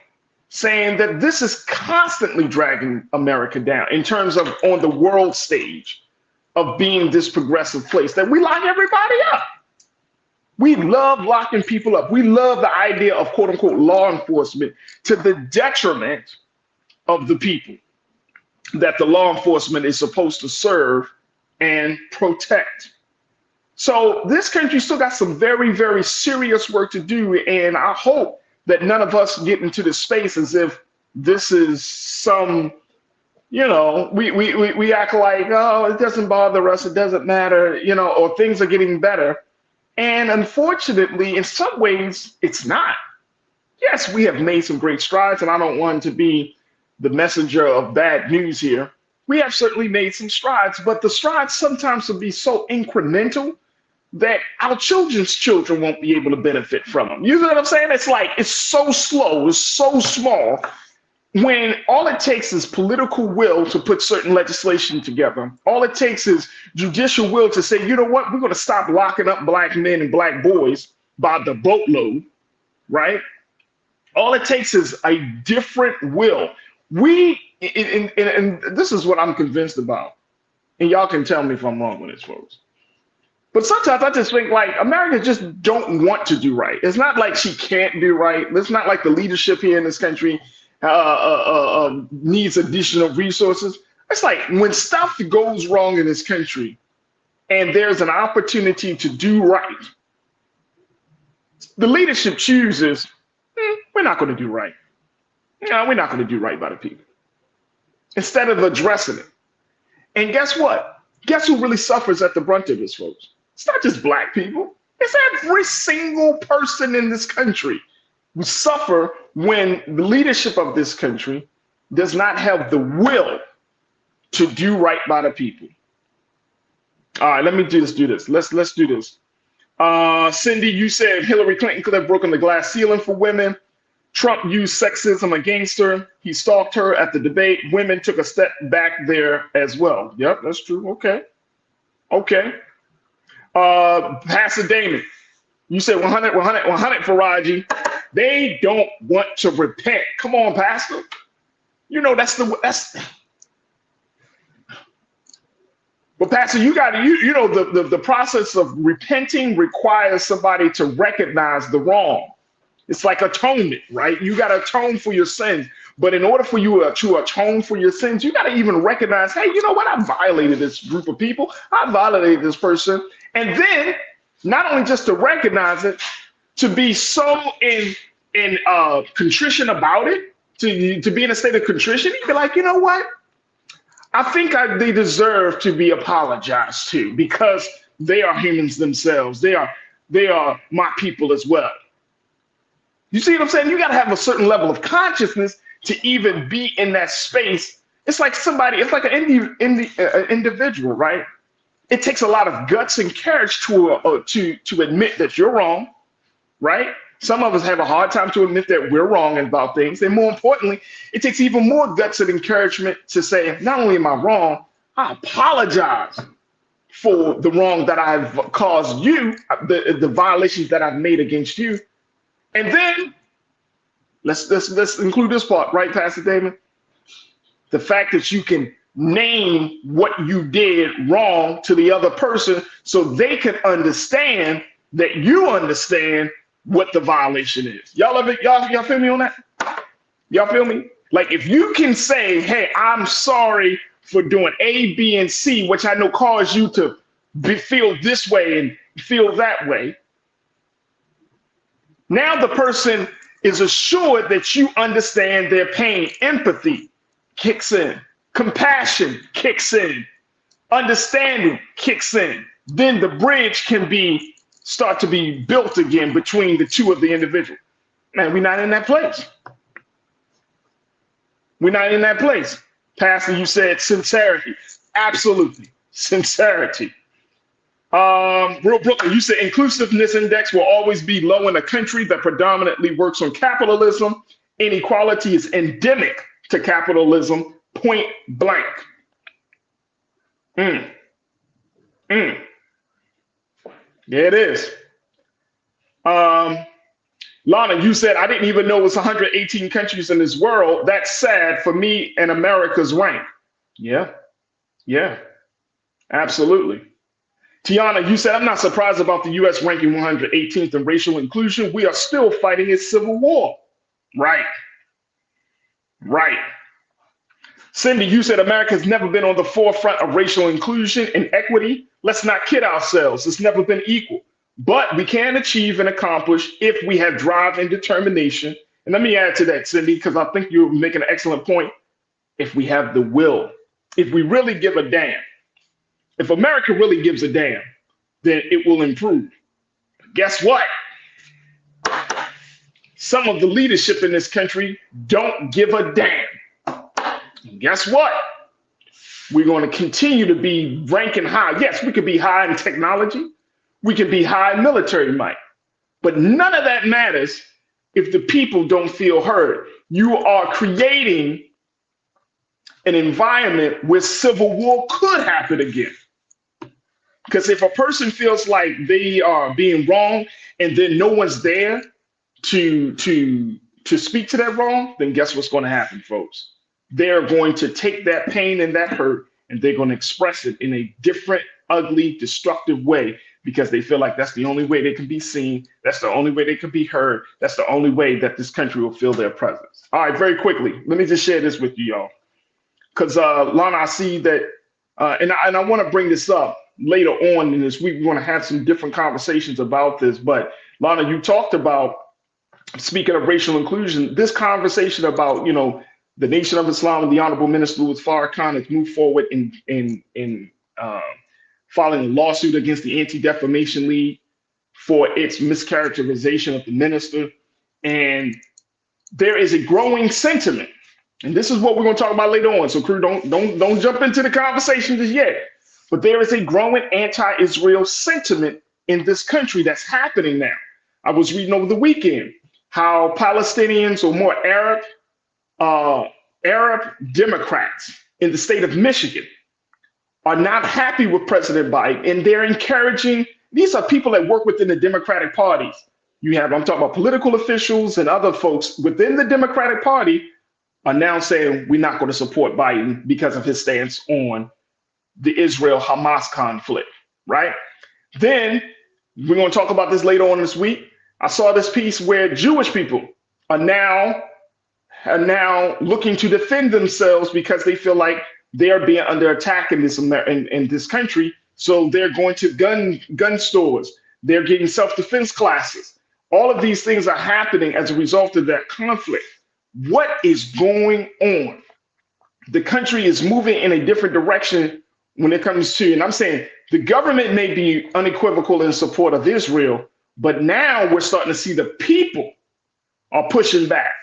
saying that this is constantly dragging America down in terms of on the world stage of being this progressive place, that we lock everybody up. We love locking people up. We love the idea of quote unquote law enforcement to the detriment of the people that the law enforcement is supposed to serve and protect. So this country still got some very, very serious work to do. And I hope that none of us get into this space as if this is some, you know, we act like, oh, it doesn't bother us, it doesn't matter, you know, or things are getting better. And unfortunately, in some ways, it's not. Yes, we have made some great strides, and I don't want to be the messenger of bad news here. We have certainly made some strides, but the strides sometimes will be so incremental that our children's children won't be able to benefit from them. You know what I'm saying? It's like, it's so slow, it's so small, when all it takes is political will to put certain legislation together. All it takes is judicial will to say, you know what, we're going to stop locking up black men and black boys by the boatload, right? All it takes is a different will. And this is what I'm convinced about, and y'all can tell me if I'm wrong with this, folks. But sometimes I just think like America just don't want to do right. It's not like she can't do right. It's not like the leadership here in this country needs additional resources. It's like when stuff goes wrong in this country and there's an opportunity to do right, the leadership chooses, we're not going to do right. No, we're not going to do right by the people, instead of addressing it. And guess what? Guess who really suffers at the brunt of this, folks? It's not just black people. It's every single person in this country who suffer when the leadership of this country does not have the will to do right by the people. All right, let me do this. Let's do this. Cindy, you said Hillary Clinton could have broken the glass ceiling for women. Trump used sexism against her. He stalked her at the debate. Women took a step back there as well. Yep, that's true. Okay. Pastor Damon, you said 100 Farajii. They don't want to repent. Come on, Pastor. You know, but Pastor, you got to, you know, the process of repenting requires somebody to recognize the wrong. It's like atonement, right? You got to atone for your sins. But in order for you to atone for your sins, you got to even recognize, hey, you know what? I violated this group of people. I violated this person. And then not only just to recognize it, to be so in contrition about it, to be in a state of contrition, you be like, you know what? I think they deserve to be apologized to because they are humans themselves. They are my people as well. You see what I'm saying? You got to have a certain level of consciousness to even be in that space. It's like an individual, right? It takes a lot of guts and courage to admit that you're wrong, right? Some of us have a hard time to admit that we're wrong about things. And more importantly, it takes even more guts and encouragement to say, not only am I wrong, I apologize for the wrong that I've caused you, the violations that I've made against you. And then let's include this part, right, Pastor Damon? The fact that you can name what you did wrong to the other person so they can understand that you understand what the violation is. Y'all feel me on that? Y'all feel me? Like if you can say, hey, I'm sorry for doing A, B, and C, which I know caused you to feel this way and feel that way. Now the person is assured that you understand their pain. Empathy kicks in. Compassion kicks in. Understanding kicks in. Then the bridge can start to be built again between the two of the individual. Man, we're not in that place. We're not in that place. Pastor, you said sincerity. Absolutely. Sincerity. Real Brooklyn, you said inclusiveness index will always be low in a country that predominantly works on capitalism. Inequality is endemic to capitalism, point blank. There it is. Lana, you said, I didn't even know it was 118 countries in this world. That's sad for me and America's rank. Yeah, absolutely. Tiana, you said, I'm not surprised about the U.S. ranking 118th in racial inclusion. We are still fighting a civil war. Right. Cindy, you said America has never been on the forefront of racial inclusion and equity. Let's not kid ourselves. It's never been equal. But we can achieve and accomplish if we have drive and determination. And let me add to that, Cindy, because I think you're making an excellent point. If we have the will, if we really give a damn, if America really gives a damn, then it will improve. Guess what? Some of the leadership in this country don't give a damn. And guess what? We're going to continue to be ranking high. Yes, we could be high in technology. We could be high in military might. But none of that matters if the people don't feel heard. You are creating an environment where civil war could happen again. Because if a person feels like they are being wrong and then no one's there to speak to that wrong, then guess what's going to happen, folks? They're going to take that pain and that hurt and they're going to express it in a different, ugly, destructive way because they feel like that's the only way they can be seen. That's the only way they can be heard. That's the only way that this country will feel their presence. All right, very quickly, let me just share this with you, y'all. Because Lana, I see that, and I want to bring this up later on in this week. We're going to have some different conversations about this. But Lana, you talked about, speaking of racial inclusion, this conversation about, the Nation of Islam and the Honorable Minister Louis Farrakhan has moved forward in filing a lawsuit against the Anti-Defamation League for its mischaracterization of the minister. And there is a growing sentiment, and this is what we're going to talk about later on. So crew, don't jump into the conversation just yet. But there is a growing anti-Israel sentiment in this country that's happening now. I was reading over the weekend how Palestinians, or more Arab Democrats in the state of Michigan are not happy with President Biden, and they're encouraging, these are people that work within the Democratic parties. I'm talking about political officials and other folks within the Democratic Party are now saying we're not going to support Biden because of his stance on the Israel-Hamas conflict, right? Then we're going to talk about this later on this week. I saw this piece where Jewish people are now looking to defend themselves because they feel like they are being under attack in this country. So they're going to gun stores. They're getting self-defense classes. All of these things are happening as a result of that conflict. What is going on? The country is moving in a different direction when it comes to, and I'm saying the government may be unequivocal in support of Israel, but now we're starting to see the people are pushing back.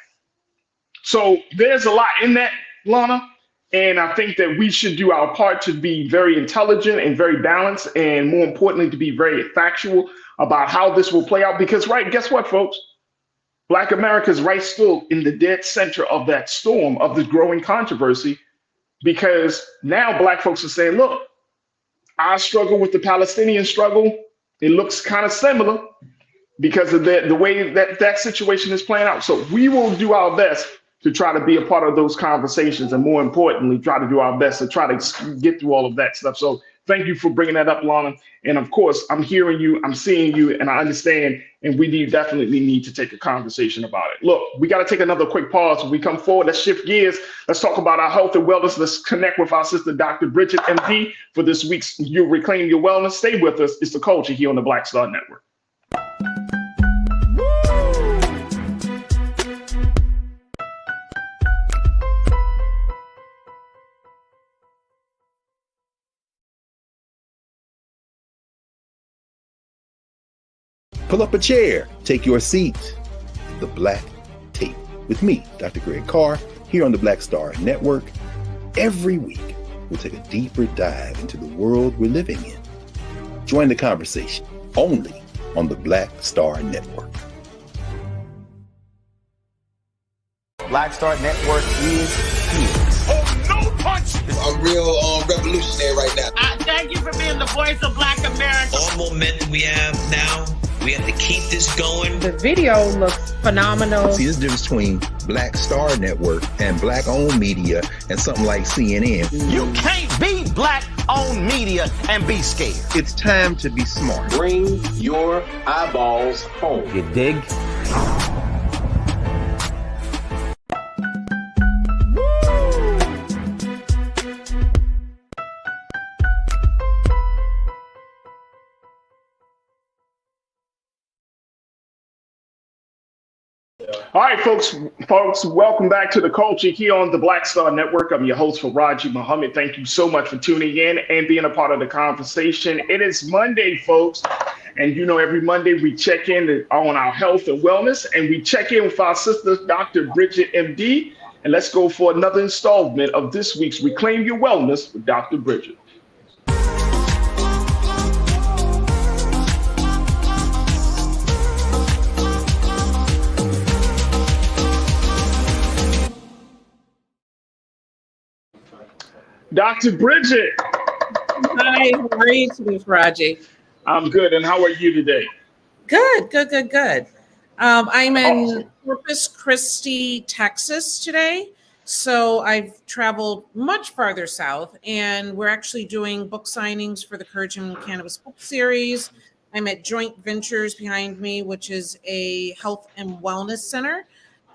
So there's a lot in that, Lana, and I think that we should do our part to be very intelligent and very balanced, and more importantly, to be very factual about how this will play out. Because, right, guess what, folks? Black America is right still in the dead center of that storm of the growing controversy, because now Black folks are saying, look, our struggle with the Palestinian struggle, it looks kind of similar because of the way that situation is playing out. So we will do our best to try to be a part of those conversations, and more importantly, try to do our best to try to get through all of that stuff. So thank you for bringing that up, Lana. And of course, I'm hearing you, I'm seeing you, and I understand, and we definitely need to take a conversation about it. Look, we got to take another quick pause. When we come forward, let's shift gears. Let's talk about our health and wellness. Let's connect with our sister, Dr. Bridget, MD, for this week's You Reclaim Your Wellness. Stay with us. It's The Culture here on the Black Star Network. Pull up a chair, take your seat. The Black Tape with me, Dr. Greg Carr, here on the Black Star Network. Every week, we'll take a deeper dive into the world we're living in. Join the conversation only on the Black Star Network. Black Star Network is here. Oh, no punch! I'm real revolutionary right now. Thank you for being the voice of Black America. All momentum we have now, we have to keep this going. The video looks phenomenal. See, this difference between Black Star Network and Black-owned media and something like CNN. You can't be Black-owned media and be scared. It's time to be smart. Bring your eyeballs home. You dig? All right, folks, welcome back to The Culture here on the Black Star Network. I'm your host, Farajii Muhammad. Thank you so much for tuning in and being a part of the conversation. It is Monday, folks, and you know every Monday we check in on our health and wellness, and we check in with our sister, Dr. Bridget, MD, and let's go for another installment of this week's Reclaim Your Wellness with Dr. Bridget. Dr. Bridget. Hi, how are you today, Farajii? I'm good, and how are you today? Good. I'm in Corpus Christi, Texas today. So I've traveled much farther south, and we're actually doing book signings for the Courage in Cannabis book series. I'm at Joint Ventures behind me, which is a health and wellness center.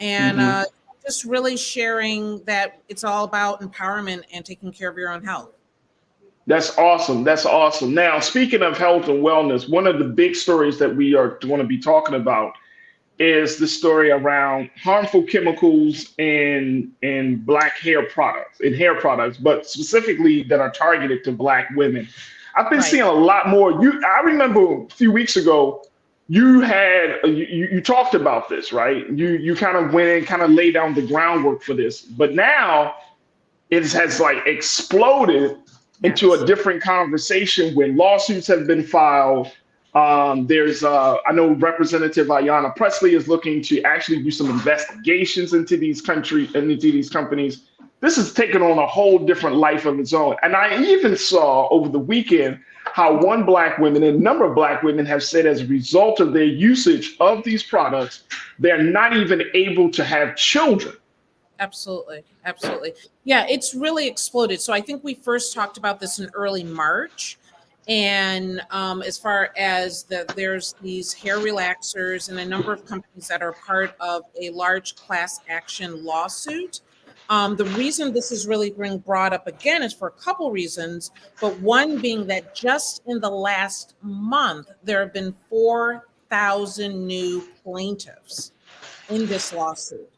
And just really sharing that it's all about empowerment and taking care of your own health. That's awesome. That's awesome. Now, speaking of health and wellness, one of the big stories that we are going to be talking about is the story around harmful chemicals in Black hair products, but specifically that are targeted to Black women. I've been seeing a lot more. I remember a few weeks ago, you talked about this, right? You kind of went and kind of laid down the groundwork for this, but now it has like exploded into a different conversation when lawsuits have been filed. There's I know Representative Ayanna Pressley is looking to actually do some investigations into these companies. This has taken on a whole different life of its own. And I even saw over the weekend how one black woman and a number of black women have said as a result of their usage of these products, they're not even able to have children. Absolutely. Absolutely. Yeah, it's really exploded. So I think we first talked about this in early March. And as far as there's these hair relaxers and a number of companies that are part of a large class action lawsuit. The reason this is really being brought up again is for a couple reasons, but one being that just in the last month, there have been 4,000 new plaintiffs in this lawsuit.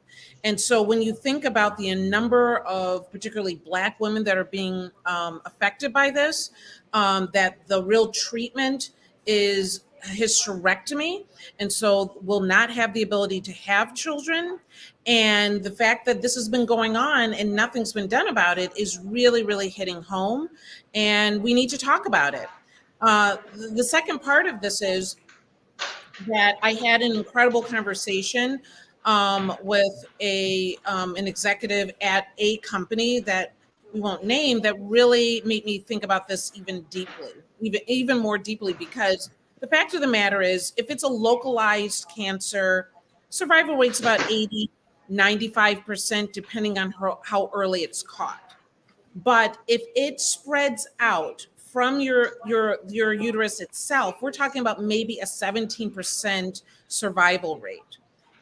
And so when you think about the number of particularly Black women that are being affected by this, that the real treatment is hysterectomy, and so will not have the ability to have children. And the fact that this has been going on and nothing's been done about it is really, really hitting home. And we need to talk about it. The second part of this is that I had an incredible conversation with an executive at a company that we won't name that really made me think about this even more deeply, because the fact of the matter is, if it's a localized cancer, survival rate's about 80-95%, depending on how early it's caught. But if it spreads out from your uterus itself, we're talking about maybe a 17% survival rate.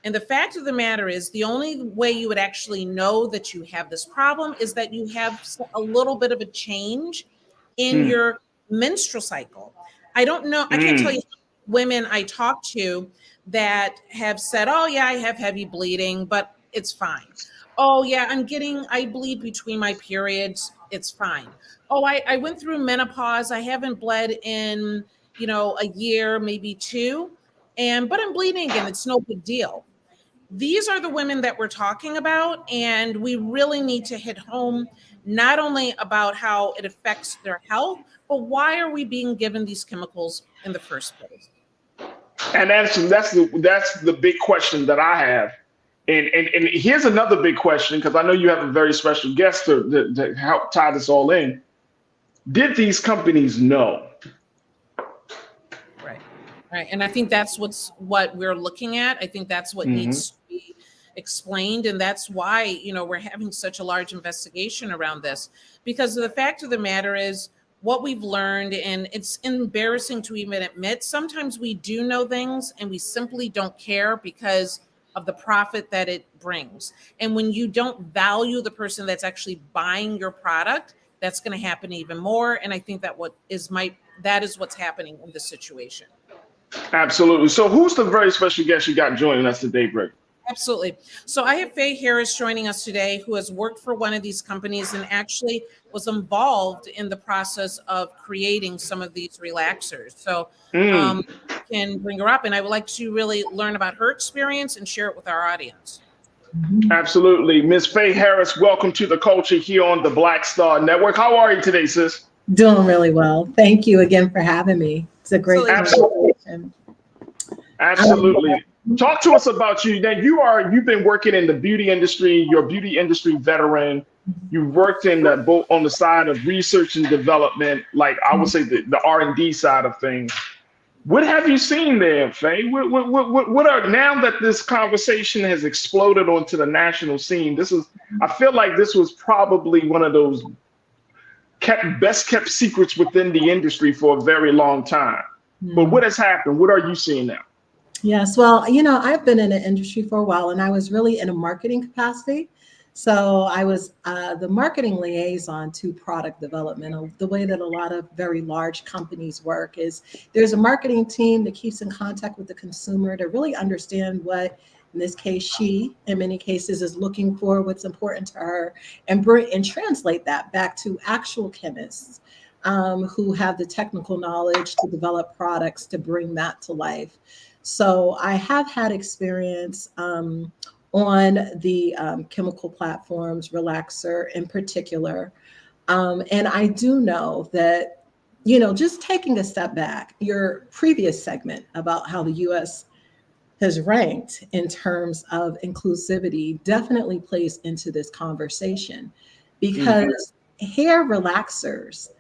And the fact of the matter is, the only way you would actually know that you have this problem is that you have a little bit of a change in your menstrual cycle. I don't know. I can't tell you women I talk to that have said, oh yeah, I have heavy bleeding, but it's fine. Oh yeah, I bleed between my periods. It's fine. Oh, I went through menopause. I haven't bled in, a year, maybe two, but I'm bleeding again. It's no big deal. These are the women that we're talking about, and we really need to hit home not only about how it affects their health, but why are we being given these chemicals in the first place? And that's the big question that I have. And here's another big question, because I know you have a very special guest to help tie this all in. Did these companies know? Right. And I think that's what we're looking at. I think that's what needs to be explained. And that's why, we're having such a large investigation around this, because the fact of the matter is what we've learned, and it's embarrassing to even admit, sometimes we do know things and we simply don't care because of the profit that it brings. And when you don't value the person that's actually buying your product, that's going to happen even more. And I think that that is what's happening in this situation. Absolutely. So who's the very special guest you got joining us today, Greg? Absolutely. So I have Faye Harris joining us today, who has worked for one of these companies and actually was involved in the process of creating some of these relaxers. So can bring her up, and I would like to really learn about her experience and share it with our audience. Absolutely. Ms. Faye Harris, welcome to The Culture here on the Black Star Network. How are you today, sis? Doing really well. Thank you again for having me. It's a great conversation. Absolutely. Talk to us about you. Now, you've been working in the beauty industry. You're a beauty industry veteran. You've worked in both on the side of research and development, like I would say the R&D side of things. What have you seen there, Faye? What are, now that this conversation has exploded onto the national scene? I feel like this was probably one of those best kept secrets within the industry for a very long time. But what has happened? What are you seeing now? Yes, well, I've been in the industry for a while, and I was really in a marketing capacity. So I was the marketing liaison to product development. The way that a lot of very large companies work is there's a marketing team that keeps in contact with the consumer to really understand what, in this case, she, in many cases, is looking for, what's important to her, and translate that back to actual chemists who have the technical knowledge to develop products to bring that to life. So I have had experience on the chemical platforms, relaxer in particular. And I do know that, just taking a step back, your previous segment about how the US has ranked in terms of inclusivity definitely plays into this conversation, because hair relaxers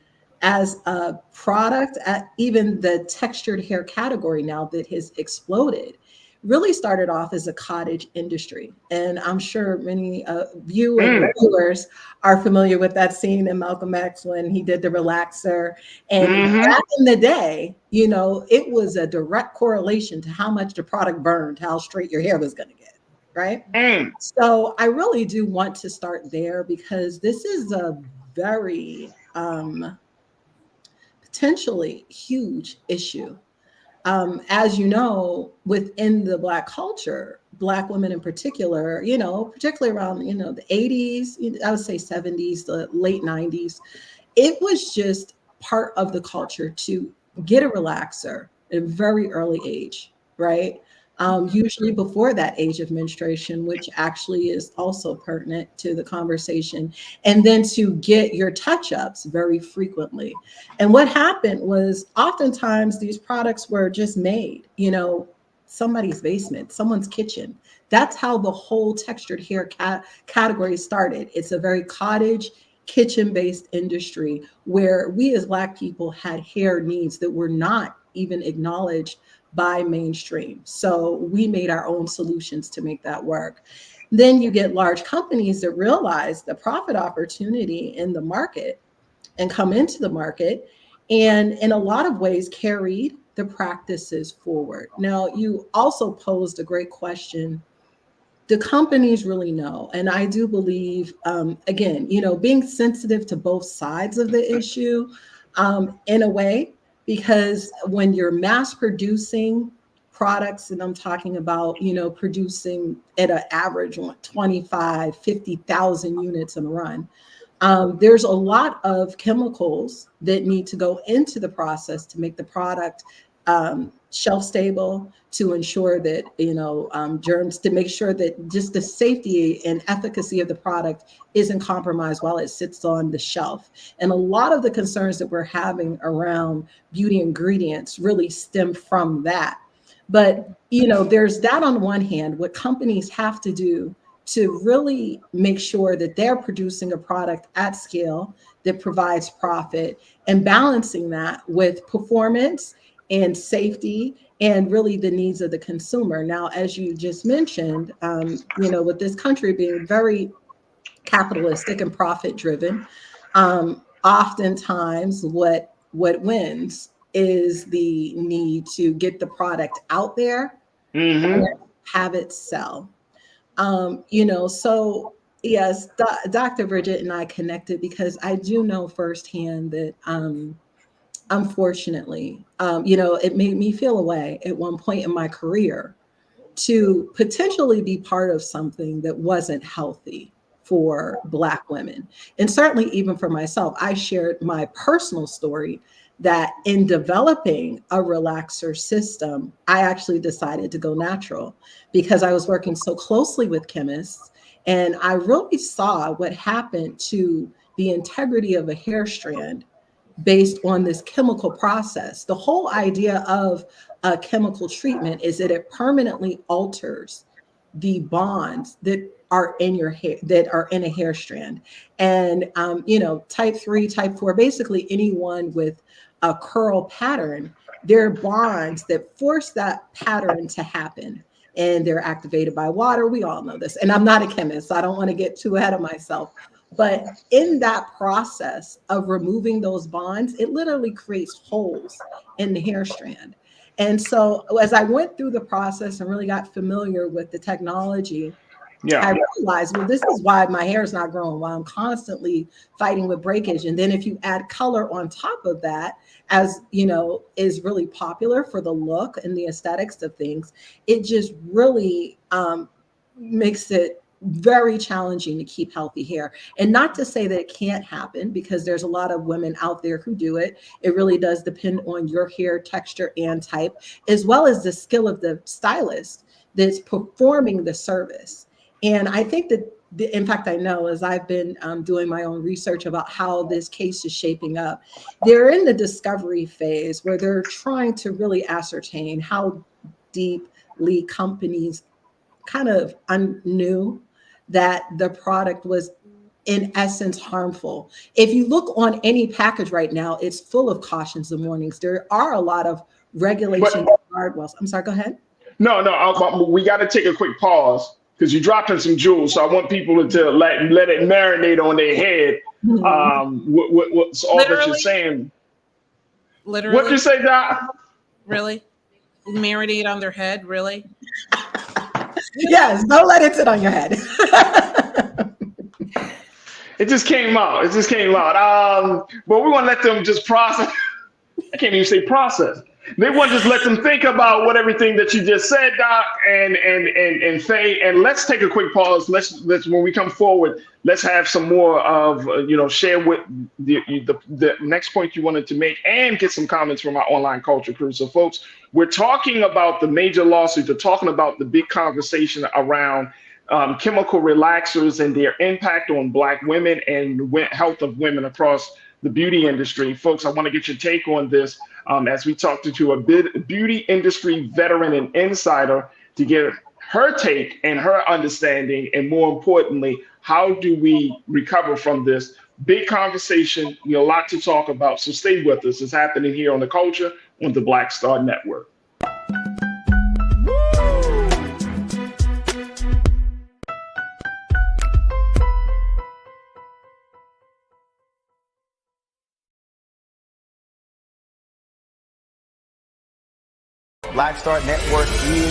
as a product, at even the textured hair category now that has exploded, really started off as a cottage industry. And I'm sure many of you and viewers are familiar with that scene in Malcolm X when he did the relaxer. And back in the day, you know, it was a direct correlation to how much the product burned, how straight your hair was going to get, right? So I really do want to start there because this is a very potentially huge issue. As you know, within the Black culture, Black women in particular, you know, particularly around, you know, the 80s, I would say 70s, the late 90s, it was just part of the culture to get a relaxer at a very early age, right? Usually before that age of menstruation, which actually is also pertinent to the conversation, and then to get your touch ups very frequently. And what happened was oftentimes these products were just made, you know, somebody's basement, someone's kitchen. That's how the whole textured hair category started. It's a very cottage, kitchen based industry where we as Black people had hair needs that were not even acknowledged by mainstream. So we made our own solutions to make that work. Then you get large companies that realize the profit opportunity in the market and come into the market, and in a lot of ways carried the practices forward. Now, you also posed a great question. Do companies really know? And I do believe, again, you know, being sensitive to both sides of the issue in a way, because when you're mass producing products, and I'm talking about, you know, producing at an average 25, 50,000 units in a run, there's a lot of chemicals that need to go into the process to make the product shelf stable, to ensure that, you know, germs, to make sure that just the safety and efficacy of the product isn't compromised while it sits on the shelf. And a lot of the concerns that we're having around beauty ingredients really stem from that. But, you know, there's that on one hand, what companies have to do to really make sure that they're producing a product at scale that provides profit, and balancing that with performance and safety and really the needs of the consumer. Now, as you just mentioned, you know, with this country being very capitalistic and profit driven, oftentimes what wins is the need to get the product out there and have it sell. You know, so yes, Dr. Bridget and I connected because I do know firsthand that unfortunately, you know, it made me feel a way at one point in my career to potentially be part of something that wasn't healthy for Black women. And certainly even for myself, I shared my personal story that in developing a relaxer system, I actually decided to go natural because I was working so closely with chemists, and I really saw what happened to the integrity of a hair strand based on this chemical process. The whole idea of a chemical treatment is that it permanently alters the bonds that are in your hair, that are in a hair strand. And, you know, type 3, type 4, basically anyone with a curl pattern, they're bonds that force that pattern to happen. And they're activated by water. We all know this. And I'm not a chemist, so I don't want to get too ahead of myself. But in that process of removing those bonds, it literally creates holes in the hair strand. And so as I went through the process and really got familiar with the technology, I realized, well, this is why my hair is not growing, why I'm constantly fighting with breakage. And then if you add color on top of that, as you know, is really popular for the look and the aesthetics of things, it just really makes it very challenging to keep healthy hair. And not to say that it can't happen, because there's a lot of women out there who do it. It really does depend on your hair texture and type, as well as the skill of the stylist that's performing the service. And I think that, in fact, I know, as I've been doing my own research about how this case is shaping up, they're in the discovery phase where they're trying to really ascertain how deeply companies kind of knew that the product was in essence harmful. If you look on any package right now, it's full of cautions and warnings. There are a lot of regulations, guardrails. I'm sorry, go ahead. No, we got to take a quick pause because you're dropping some jewels. So I want people to let it marinate on their head. What's all that you're saying? Literally. What you say, Doc? Really? Marinate on their head? Really? Yes, don't let it sit on your head. It just came out. But we want to let them just process. I can't even say process. They want to just let them think about what everything that you just said, Doc, and Faye. And let's take a quick pause. Let's when we come forward, let's have some more of share with the next point you wanted to make and get some comments from our online culture crew. So, folks, we're talking about the major lawsuits. We're talking about the big conversation around chemical relaxers and their impact on Black women and health of women across the beauty industry. Folks, I want to get your take on this as we talk to a beauty industry veteran and insider to get her take and her understanding, and more importantly, how do we recover from this big conversation? A lot to talk about, so stay with us. It's happening here on The Culture on the Black Star Network. Black Star Network is here.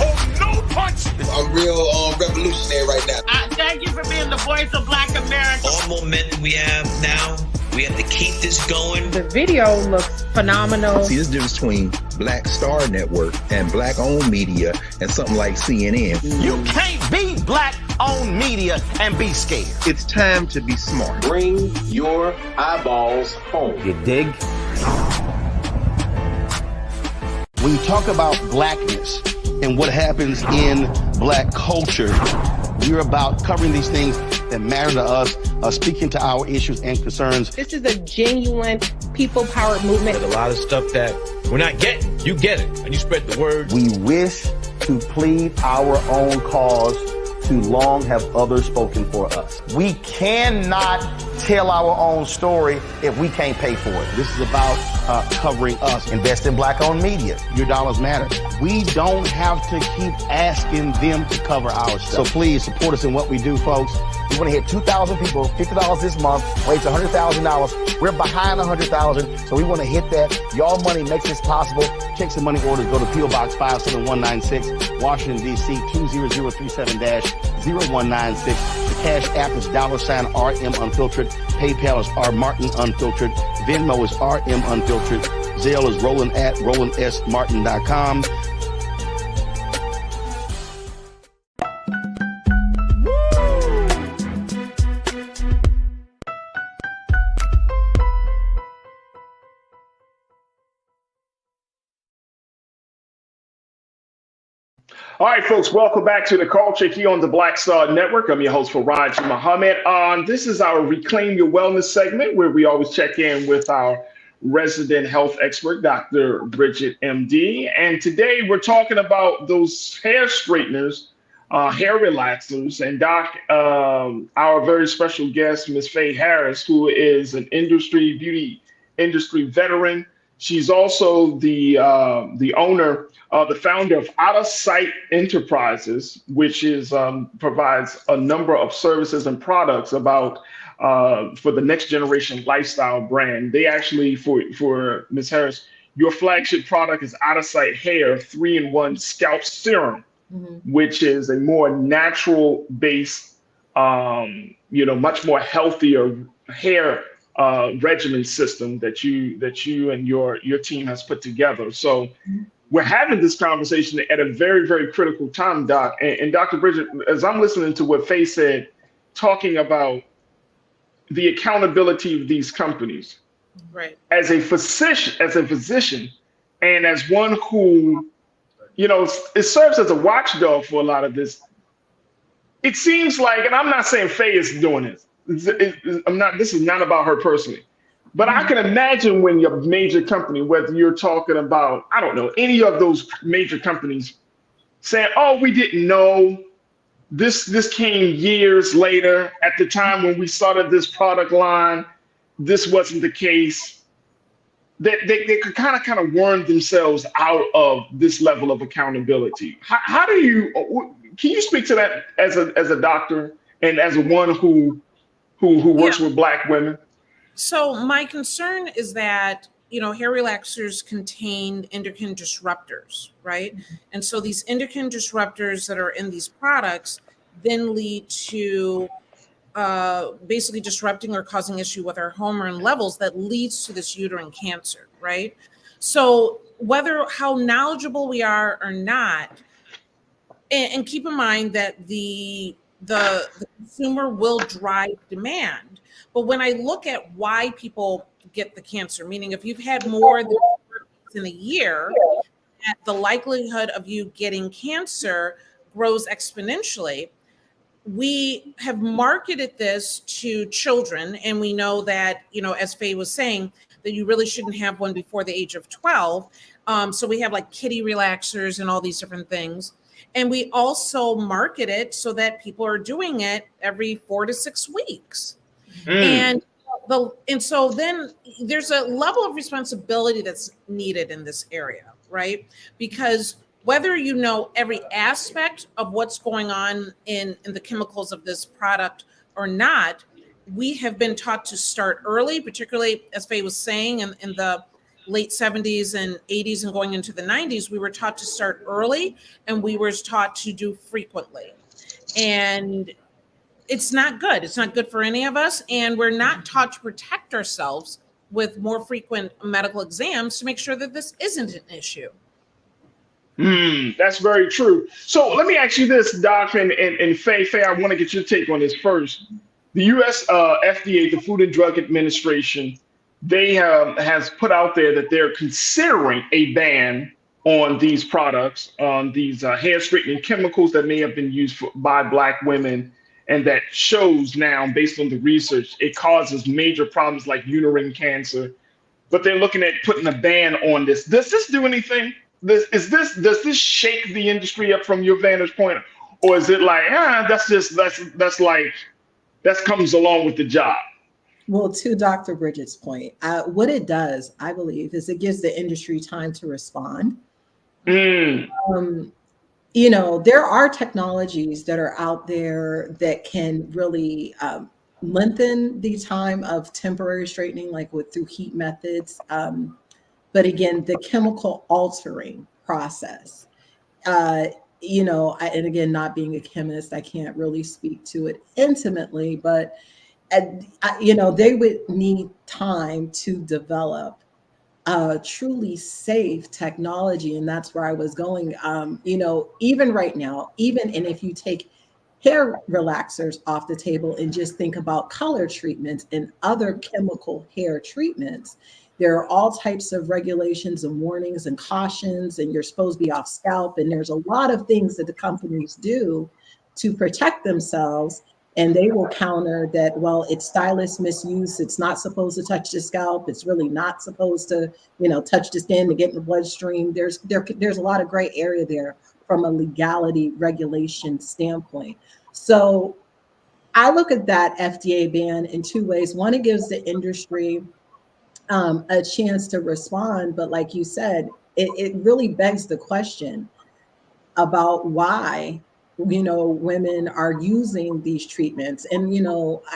Oh, no punch! I'm real revolutionary right now. Thank you for being the voice of Black America. All momentum we have now, we have to keep this going. The video looks phenomenal. See, there's a difference between Black Star Network and Black-owned media and something like CNN. You can't be Black-owned media and be scared. It's time to be smart. Bring your eyeballs home. You dig? When you talk about blackness and what happens in Black culture, we're about covering these things that matter to us, speaking to our issues and concerns. This is a genuine people-powered movement. There's a lot of stuff that we're not getting. You get it, and you spread the word. We wish to plead our own cause. Too long have others spoken for us. We cannot tell our own story if we can't pay for it. This is about covering us. Invest in Black-owned media. Your dollars matter. We don't have to keep asking them to cover our stuff. So please support us in what we do, folks. We want to hit 2,000 people, $50 this month, raise $100,000. We're behind 100,000, so we want to hit that. Y'all money makes this possible. Check some money orders. Go to P.O. Box 57196, Washington, D.C. 20037-0196. The Cash App is $RM Unfiltered. PayPal is R Martin Unfiltered. Venmo is RM Unfiltered. Zelle is Roland at RolandSMartin.com. All right, folks, welcome back to The Culture here on the Black Star Network. I'm your host, Farajii Muhammad. This is our Reclaim Your Wellness segment where we always check in with our resident health expert, Dr. Bridget, MD. And today we're talking about those hair straighteners, hair relaxers. And Doc, our very special guest, Ms. Faye Harris, who is an beauty industry veteran. She's also the owner, the founder of Out of Sight Enterprises, which is provides a number of services and products for the next generation lifestyle brand. They actually, for Ms. Harris, your flagship product is Out of Sight Hair 3-in-1 Scalp Serum, which is a more natural based, much more healthier hair regimen system that you and your team has put together. So we're having this conversation at a very, very critical time, Doc. And Dr. Bridget, as I'm listening to what Faye said, talking about the accountability of these companies, right? As a physician, and as one who, it serves as a watchdog for a lot of this. It seems like, and I'm not saying Faye is doing this. This is not about her personally, but I can imagine when your major company, whether you're talking about, I don't know, any of those major companies saying, oh, we didn't know this came years later. At the time when we started this product line, this wasn't the case. They could kind of worm themselves out of this level of accountability. How do you, can you speak to that as a doctor and as one who works with Black women? So my concern is that, hair relaxers contain endocrine disruptors, right? And so these endocrine disruptors that are in these products then lead to basically disrupting or causing issue with our hormone levels that leads to this uterine cancer, right? So how knowledgeable we are or not, and keep in mind that the consumer will drive demand. But when I look at why people get the cancer, meaning if you've had more than in a year, the likelihood of you getting cancer grows exponentially. We have marketed this to children, and we know that, as Faye was saying, that you really shouldn't have one before the age of 12. So we have like kitty relaxers and all these different things. And we also market it so that people are doing it every 4 to 6 weeks. And so then there's a level of responsibility that's needed in this area, right? Because whether you know every aspect of what's going on in the chemicals of this product or not, we have been taught to start early, particularly as Faye was saying, in the late 70s and 80s and going into the 90s, we were taught to start early and we were taught to do frequently. And it's not good. It's not good for any of us. And we're not taught to protect ourselves with more frequent medical exams to make sure that this isn't an issue. That's very true. So let me ask you this, Doc, and Faye, I want to get your take on this first. The U.S. FDA, the Food and Drug Administration, they has put out there that they're considering a ban on these products, on these hair straightening chemicals that may have been used by Black women, and that shows now, based on the research, it causes major problems like uterine cancer. But they're looking at putting a ban on this. Does this do anything? Does this shake the industry up from your vantage point, or is it like that comes along with the job? Well, to Dr. Bridget's point, what it does, I believe, is it gives the industry time to respond. There are technologies that are out there that can really lengthen the time of temporary straightening, like through heat methods. But again, the chemical altering process, and again, not being a chemist, I can't really speak to it intimately, but, they would need time to develop truly safe technology. And that's where I was going. Even right now, and if you take hair relaxers off the table and just think about color treatments and other chemical hair treatments, there are all types of regulations and warnings and cautions, and you're supposed to be off scalp. And there's a lot of things that the companies do to protect themselves. And they will counter that, well, it's stylist misuse. It's not supposed to touch the scalp. It's really not supposed to, touch the skin to get in the bloodstream. There's a lot of gray area there from a legality regulation standpoint. So I look at that FDA ban in two ways. One, it gives the industry a chance to respond. But like you said, it really begs the question about why, women are using these treatments. And,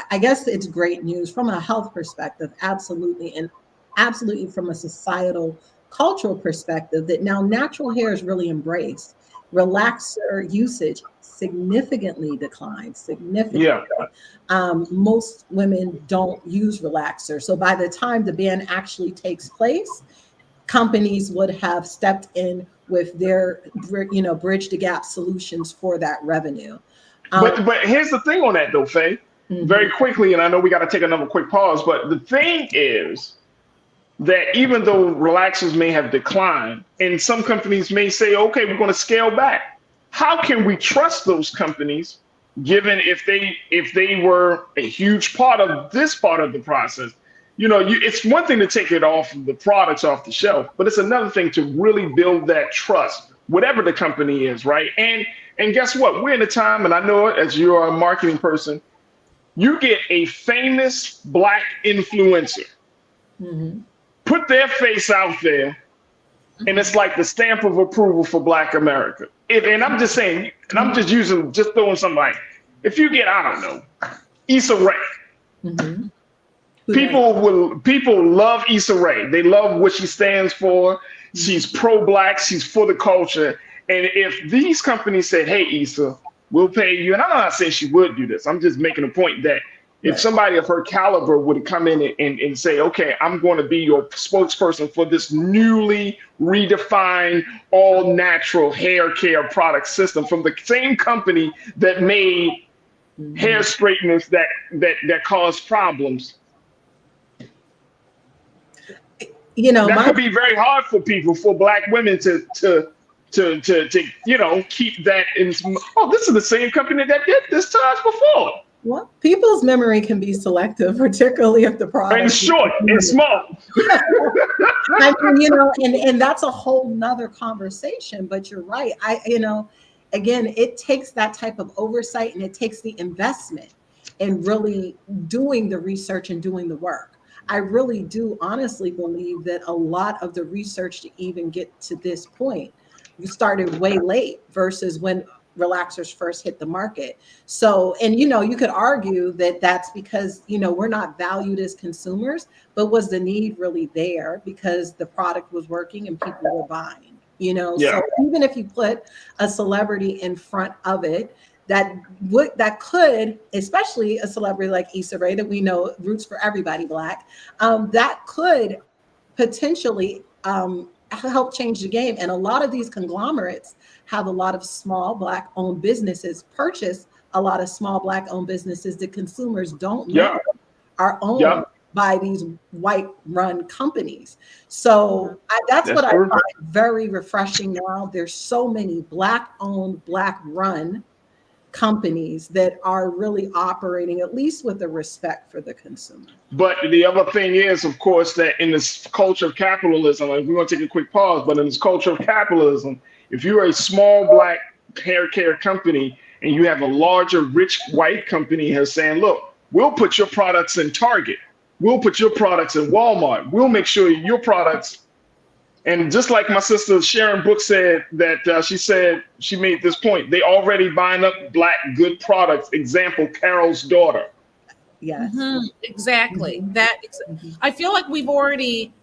I guess it's great news from a health perspective, absolutely. And absolutely from a societal, cultural perspective, that now natural hair is really embraced. Relaxer usage significantly declines, significantly. Yeah. Most women don't use relaxer. So by the time the ban actually takes place, companies would have stepped in with their, bridge the gap solutions for that revenue. But here's the thing on that though, Faye, very quickly, and I know we got to take another quick pause, but the thing is that even though relaxers may have declined, and some companies may say, okay, we're going to scale back. How can we trust those companies, given if they were a huge part of this part of the process? It's one thing to take it off the products off the shelf, but it's another thing to really build that trust whatever the company is, right? And guess what? We're in a time, and I know it as you're a marketing person, you get a famous Black influencer, put their face out there, and it's like the stamp of approval for Black America. And I'm just saying, and I'm just throwing something like, if you get, I don't know, Issa Rae. People love Issa Rae. They love what she stands for. She's pro-Black. She's for the culture. And if these companies said, hey, Issa, we'll pay you, and I'm not saying she would do this. I'm just making a point that if somebody of her caliber would come in and say, okay, I'm going to be your spokesperson for this newly redefined all natural hair care product system from the same company that made hair straighteners that cause problems. That could be very hard for people, for Black women to keep that in. Oh, this is the same company that did this to us before. Well, people's memory can be selective, particularly if the product and short and small. I mean, and that's a whole nother conversation. But you're right. Again, it takes that type of oversight, and it takes the investment in really doing the research and doing the work. I really do honestly believe that a lot of the research to even get to this point started way late versus when relaxers first hit the market. So, and you could argue that that's because, we're not valued as consumers, but was the need really there because the product was working and people were buying, So even if you put a celebrity in front of it, that could, especially a celebrity like Issa Rae that we know roots for everybody Black, that could potentially help change the game. And a lot of these conglomerates have a lot of small Black owned businesses, purchase a lot of small Black owned businesses that consumers don't know are owned by these white run companies. So that's what I find very refreshing now. There's so many Black owned, Black run companies that are really operating at least with a respect for the consumer. But the other thing is, of course, that in this culture of capitalism, and we're going to take a quick pause, but in this culture of capitalism, if you're a small Black hair care company and you have a larger rich white company here saying, look, we'll put your products in Target, we'll put your products in Walmart, we'll make sure your products. And just like my sister Sharon Brooks said, that she said, she made this point, they already buying up Black good products. Example, Carol's daughter. Yes, exactly. I feel like we've already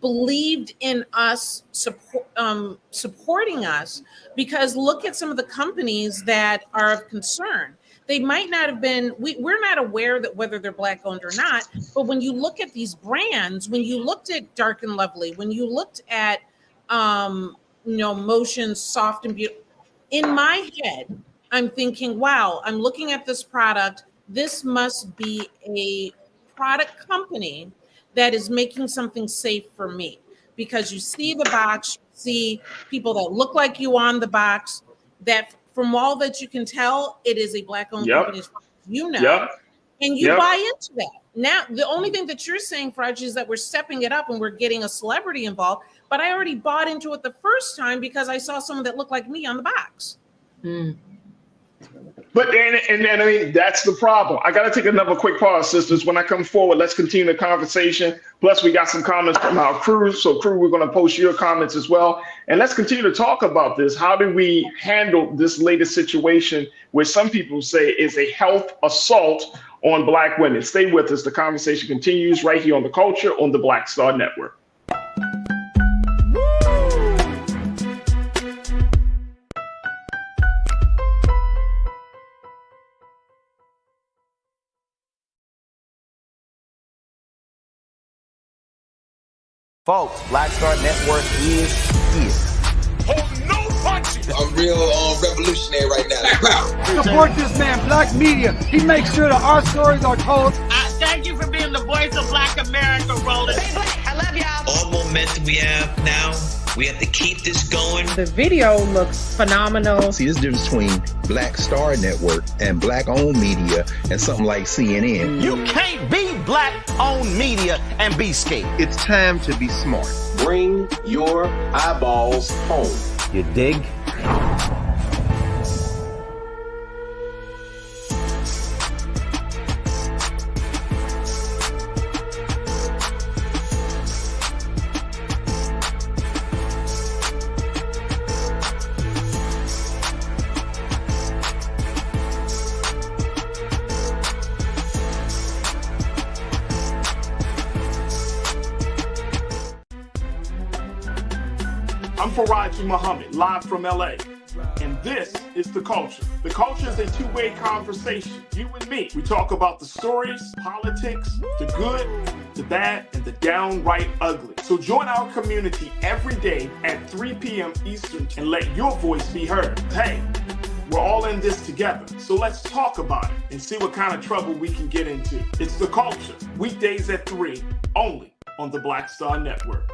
believed in us, supporting us, because look at some of the companies that are of concern. They might not have been, we're not aware that whether they're Black owned or not, but when you look at these brands, when you looked at Dark and Lovely, when you looked at, Motion Soft and Beautiful, in my head, I'm thinking, wow, I'm looking at this product. This must be a product company that is making something safe for me, because you see the box, you see people that look like you on the box, that from all that you can tell, it is a Black-owned company, and you buy into that. Now, the only thing that you're saying, Farajii, is that we're stepping it up and we're getting a celebrity involved, but I already bought into it the first time because I saw someone that looked like me on the box. But and I mean, that's the problem. I got to take another quick pause, sisters. When I come forward, let's continue the conversation. Plus, we got some comments from our crew. So, crew, we're going to post your comments as well. And let's continue to talk about this. How do we handle this latest situation where some people say is a health assault on Black women? Stay with us. The conversation continues right here on The Culture on the Black Star Network. Folks, Black Star Network is here. Hold no punches. I'm real revolutionary right now. Support this man, Black Media. He makes sure that our stories are told. Thank you for being the voice of Black America, Roland. I love y'all. All momentum we have now, we have to keep this going. The video looks phenomenal. See, there's a difference between Black Star Network and Black-owned media and something like CNN. You can't be Black-owned media and be scared. It's time to be smart. Bring your eyeballs home. You dig? I'm Farajii Muhammad, live from LA. And this is The Culture. The Culture is a two-way conversation. You and me. We talk about the stories, politics, the good, the bad, and the downright ugly. So join our community every day at 3 p.m. Eastern and let your voice be heard. Hey, we're all in this together. So let's talk about it and see what kind of trouble we can get into. It's The Culture, weekdays at 3, only on the Black Star Network.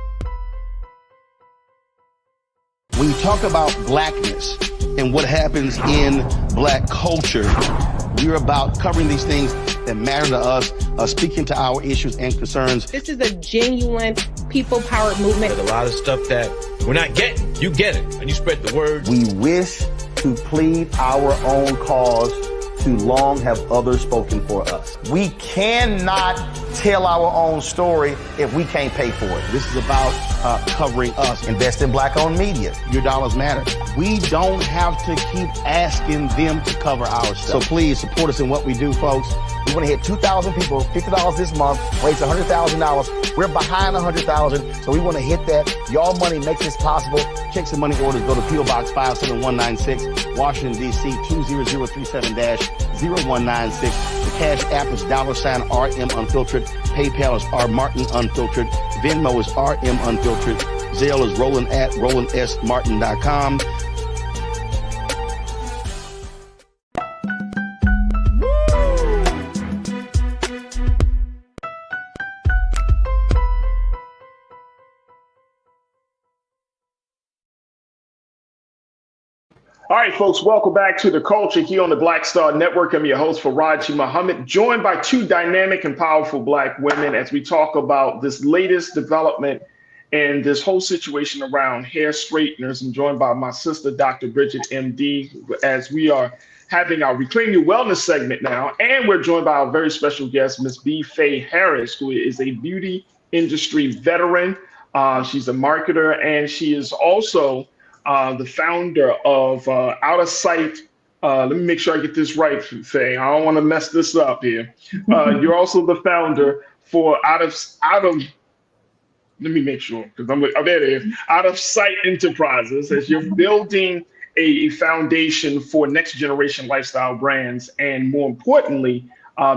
When you talk about blackness and what happens in black culture, we're about covering these things that matter to us, speaking to our issues and concerns. This is a genuine people-powered movement. There's a lot of stuff that we're not getting. You get it, and you spread the word. We wish to plead our own cause. Too long have others spoken for us. We cannot tell our own story if we can't pay for it. This is about covering us. Invest in black-owned media. Your dollars matter. We don't have to keep asking them to cover our stuff. So please support us in what we do, folks. We want to hit 2,000 people, $50 this month, raise $100,000. We're behind $100,000, so we want to hit that. Y'all money makes this possible. Check some money orders. Go to P.O. Box 57196, Washington, D.C. 20037-0196. The Cash App is $RM Unfiltered. PayPal is R Martin Unfiltered. Venmo is RM Unfiltered. Zelle is Roland at RolandSMartin.com. All right, folks, welcome back to The Culture here on the Black Star Network. I'm your host, Farajii Muhammad, joined by two dynamic and powerful Black women as we talk about this latest development and this whole situation around hair straighteners. I'm joined by my sister, Dr. Bridget, MD, as we are having our Reclaim Your Wellness segment now. And we're joined by our very special guest, Ms. B. Faye Harris, who is a beauty industry veteran. She's a marketer, and she is also the founder of Out of Sight. Let me make sure I get this right, Faye. I don't want to mess this up here. You're also the founder for Out of. Let me make sure, because there it is. Out of Sight Enterprises, as you're building a foundation for next generation lifestyle brands, and more importantly,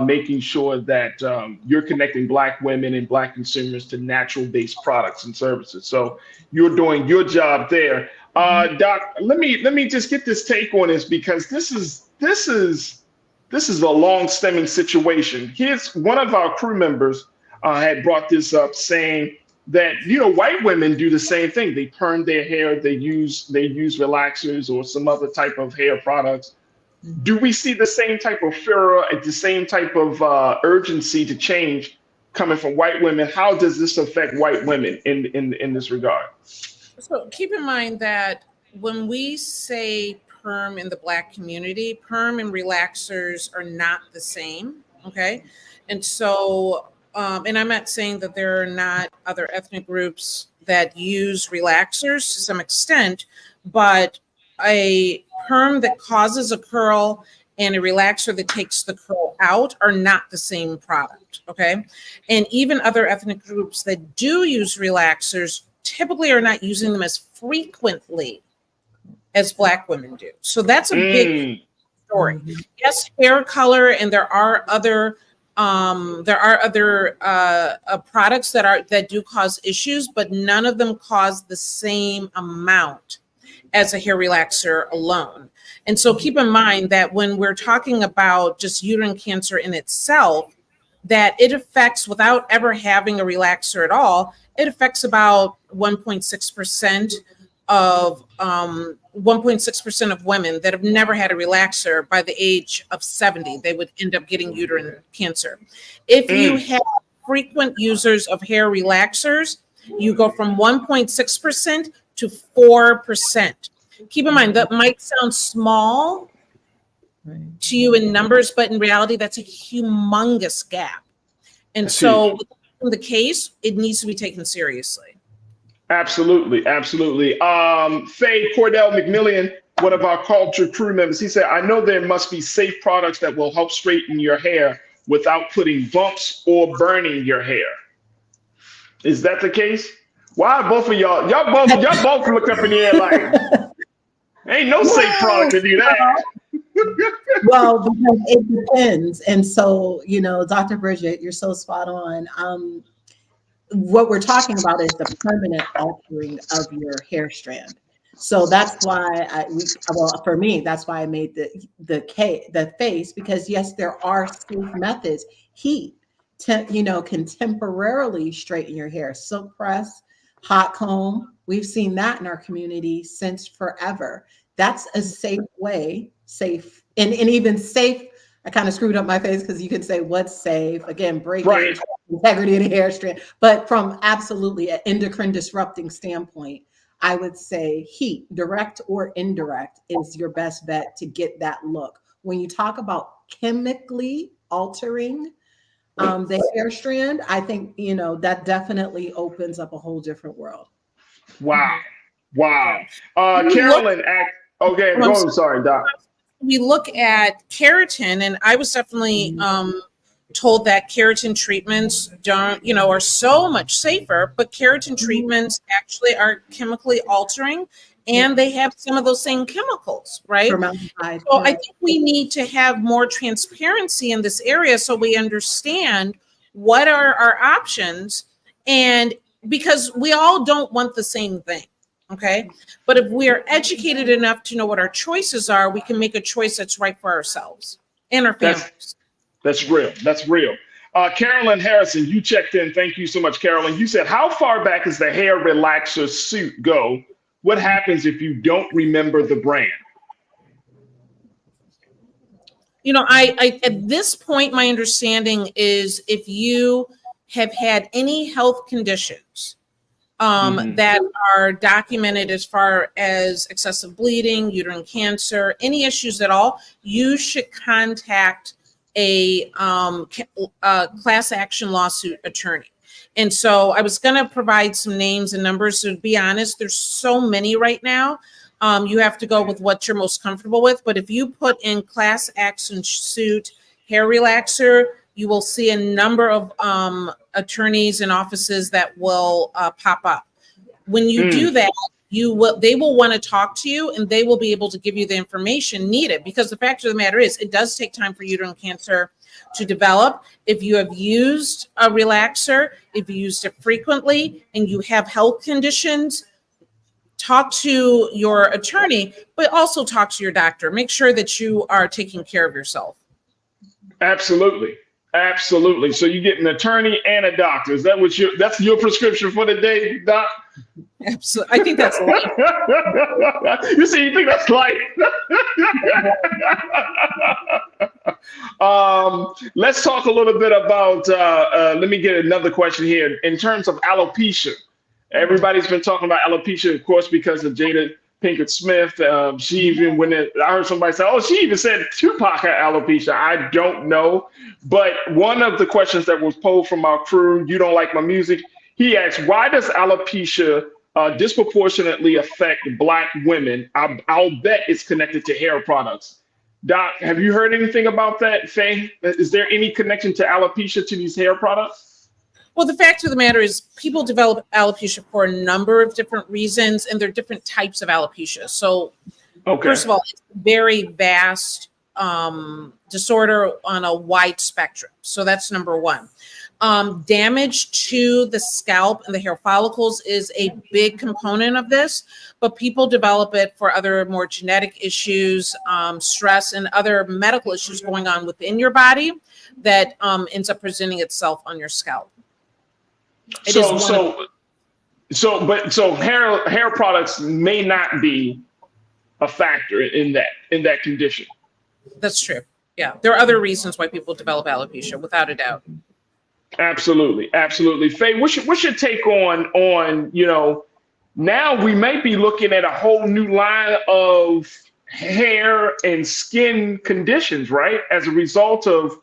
making sure that you're connecting Black women and Black consumers to natural-based products and services. So you're doing your job there. Doc, let me just get this take on this, because this is a long stemming situation. Here's one of our crew members had brought this up, saying that, white women do the same thing. They perm their hair, they use relaxers or some other type of hair products. Do we see the same type of furor, the same type of urgency to change coming from white women? How does this affect white women in this regard? So keep in mind that when we say perm in the Black community, perm and relaxers are not the same, okay? And so, and I'm not saying that there are not other ethnic groups that use relaxers to some extent, but a perm that causes a curl and a relaxer that takes the curl out are not the same product, okay? And even other ethnic groups that do use relaxers typically are not using them as frequently as Black women do. So that's a big story. Yes, hair color, and there are other products that do cause issues, but none of them cause the same amount as a hair relaxer alone. And so keep in mind that when we're talking about just uterine cancer in itself, that it affects, without ever having a relaxer at all, it affects about 1.6% of 1.6% of women that have never had a relaxer. By the age of 70, they would end up getting uterine cancer. If you have frequent users of hair relaxers, you go from 1.6% to 4%. Keep in mind that might sound small to you in numbers, but in reality, that's a humongous gap. And That's so huge. in the case, it needs to be taken seriously. Absolutely, absolutely. Faye Cordell McMillian, one of our culture crew members, he said, I know there must be safe products that will help straighten your hair without putting bumps or burning your hair. Is that the case? Why both of y'all both looked up in the air like, ain't no safe product to do that. Well, because it depends. And so, Dr. Bridget, you're so spot on. What we're talking about is the permanent altering of your hair strand. So that's why for me, that's why I made the face, because yes, there are safe methods. Heat, can temporarily straighten your hair. Silk press, hot comb. We've seen that in our community since forever. That's a safe way, and even safe. I kind of screwed up my face because you can say what's safe. Again, breakage, integrity of the hair strand. But from absolutely an endocrine disrupting standpoint, I would say heat, direct or indirect, is your best bet to get that look. When you talk about chemically altering the hair strand, I think, that definitely opens up a whole different world. Wow. Carolyn, okay, go. Sorry, Doc. We look at keratin, and I was definitely told that keratin treatments are so much safer, but keratin treatments actually are chemically altering, and they have some of those same chemicals, right? So I think we need to have more transparency in this area so we understand what are our options, and because we all don't want the same thing. Okay. But if we are educated enough to know what our choices are, we can make a choice that's right for ourselves and our families. That's real. That's real. Carolyn Harrison, you checked in. Thank you so much, Carolyn. You said, how far back does the hair relaxer suit go? What happens if you don't remember the brand? I at this point, my understanding is if you have had any health conditions that are documented as far as excessive bleeding, uterine cancer, any issues at all, you should contact a class action lawsuit attorney. And so I was going to provide some names and numbers. To be honest, there's so many right now. You have to go with what you're most comfortable with. But if you put in class action suit hair relaxer, you will see a number of attorneys and offices that will pop up. When you do that, they will want to talk to you, and they will be able to give you the information needed, because the fact of the matter is it does take time for uterine cancer to develop. If you have used a relaxer, if you used it frequently, and you have health conditions, talk to your attorney, but also talk to your doctor. Make sure that you are taking care of yourself. Absolutely. Absolutely. So you get an attorney and a doctor. Is that that's your prescription for the day, Doc? Absolutely. I think that's light. You think that's light? Let's talk a little bit about, let me get another question here. In terms of alopecia, everybody's been talking about alopecia, of course, because of Jada Pinkett Smith. She even, I heard somebody say, oh, she even said Tupac had alopecia. I don't know. But one of the questions that was posed from our crew, You Don't Like My Music, he asked, why does alopecia disproportionately affect Black women? I'll bet it's connected to hair products. Doc, have you heard anything about that, Faye? Is there any connection to alopecia to these hair products? Well, the fact of the matter is people develop alopecia for a number of different reasons, and there are different types of alopecia. So first of all, it's a very vast disorder on a wide spectrum. So that's number one. Damage to the scalp and the hair follicles is a big component of this, but people develop it for other more genetic issues, stress, and other medical issues going on within your body that ends up presenting itself on your scalp. So hair products may not be a factor in that condition. That's true. Yeah, there are other reasons why people develop alopecia, without a doubt. Absolutely. Faye, what's your take on now we may be looking at a whole new line of hair and skin conditions, right? As a result of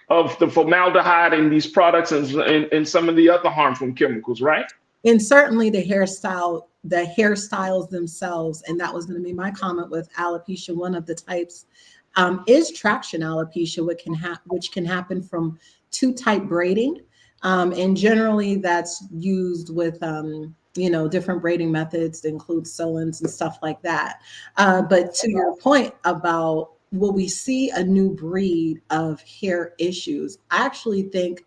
the formaldehyde in these products and some of the other harmful chemicals, right? And certainly the hairstyles themselves, and that was going to be my comment with alopecia. One of the types is traction alopecia, which can happen from two-type braiding, and generally that's used with different braiding methods that include sew-ins and stuff like that. But to your point about will we see a new breed of hair issues, I actually think,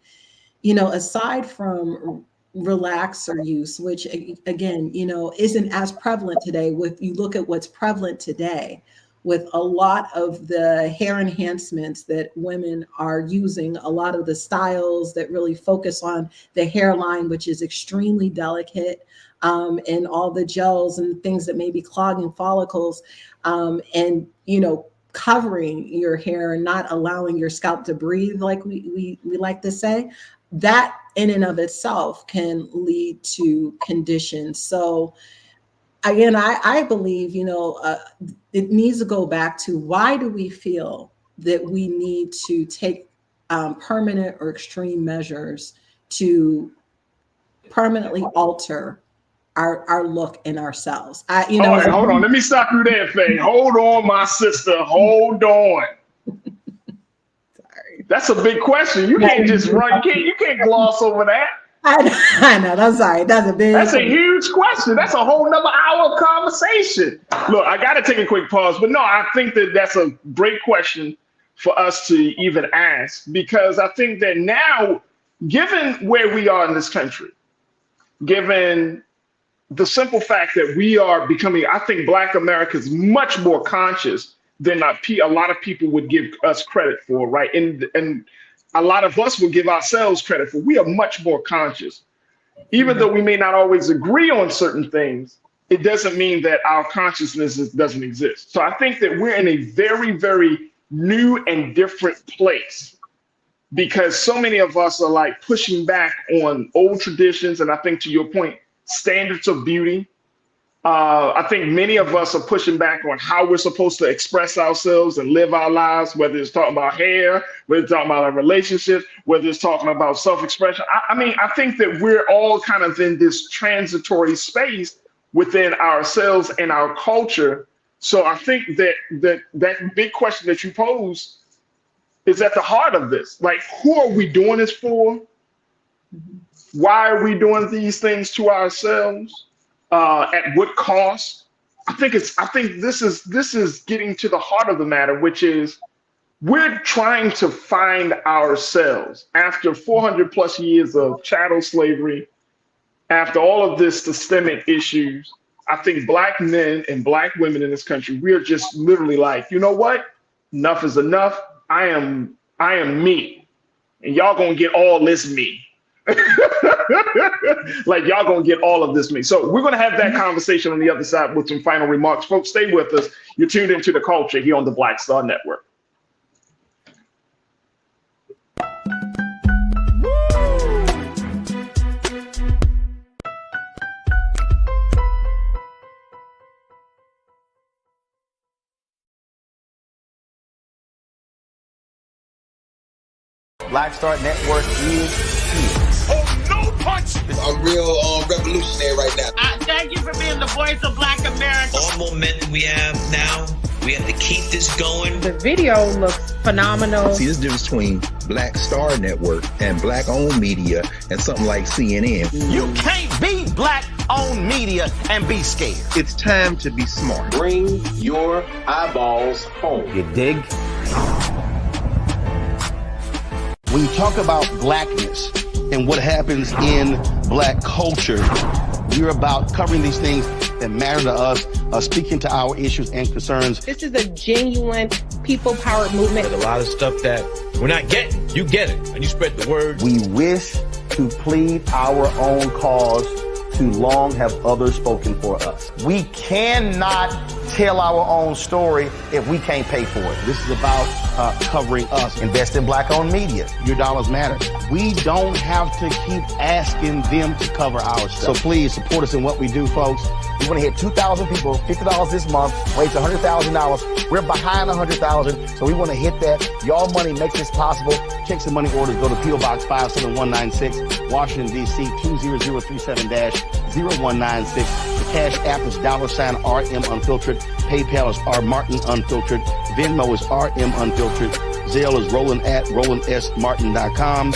aside from relaxer use, which again, isn't as prevalent today. You look at what's prevalent today with a lot of the hair enhancements that women are using, a lot of the styles that really focus on the hairline, which is extremely delicate, and all the gels and things that may be clogging follicles, and covering your hair and not allowing your scalp to breathe, like we like to say, that in and of itself can lead to conditions. So again, I believe, it needs to go back to why do we feel that we need to take permanent or extreme measures to permanently alter our look in ourselves. All right, hold on. Let me stop you there, Faye. Hold on, my sister. Hold on. Sorry. That's a big question. You can't just run. You can't gloss over that. I know. I'm sorry. That's a huge question. That's a whole nother hour of conversation. Look, I got to take a quick pause, but no, I think that's a great question for us to even ask, because I think that now, given where we are in this country, given the simple fact that we are becoming, I think Black America is much more conscious than a lot of people would give us credit for, right? And a lot of us would give ourselves credit for. We are much more conscious. Even though we may not always agree on certain things, it doesn't mean that our consciousness doesn't exist. So I think that we're in a very, very new and different place, because so many of us are like pushing back on old traditions. And I think, to your point, standards of beauty. I think many of us are pushing back on how we're supposed to express ourselves and live our lives, whether it's talking about hair, whether it's talking about our relationships, whether it's talking about self-expression. I think that we're all kind of in this transitory space within ourselves and our culture. So I think that big question that you pose is at the heart of this. Like, who are we doing this for? Why are we doing these things to ourselves? At what cost? I think this is getting to the heart of the matter, which is we're trying to find ourselves after 400 plus years of chattel slavery, after all of this systemic issues. I think Black men and Black women in this country, we are just literally like, you know what? Enough is enough. I am me, and y'all gonna get all this me. Like, y'all gonna get all of this me. So we're gonna have that conversation on the other side with some final remarks. Folks, stay with us. You're tuned into The Culture here on the Black Star Network. Black Star Network is here. Oh, no punch! I'm real revolutionary right now. Thank you for being the voice of Black America. All momentum we have now, we have to keep this going. The video looks phenomenal. See, this difference between Black Star Network and Black-owned media and something like CNN. You can't be Black-owned media and be scared. It's time to be smart. Bring your eyeballs home. You dig? When you talk about Blackness and what happens in Black culture, we're about covering these things that matter to us, speaking to our issues and concerns. This is a genuine people-powered movement. There's a lot of stuff that we're not getting. You get it, and you spread the word. We wish to plead our own cause too long have others spoken for us. We cannot tell our own story if we can't pay for it. This is about covering us. Invest in black-owned media. Your dollars matter. We don't have to keep asking them to cover our stuff. So please support us in what we do, folks. We want to hit 2,000 people, $50 this month, raise $100,000. We're behind 100,000, so we want to hit that. Y'all money makes this possible. Checks and money orders go to P.O. Box 57196, Washington, D.C. 20037-0196. The Cash App is $RM Unfiltered. PayPal is R Martin Unfiltered. Venmo is RM Unfiltered. Zelle is Roland at RolandSMartin.com.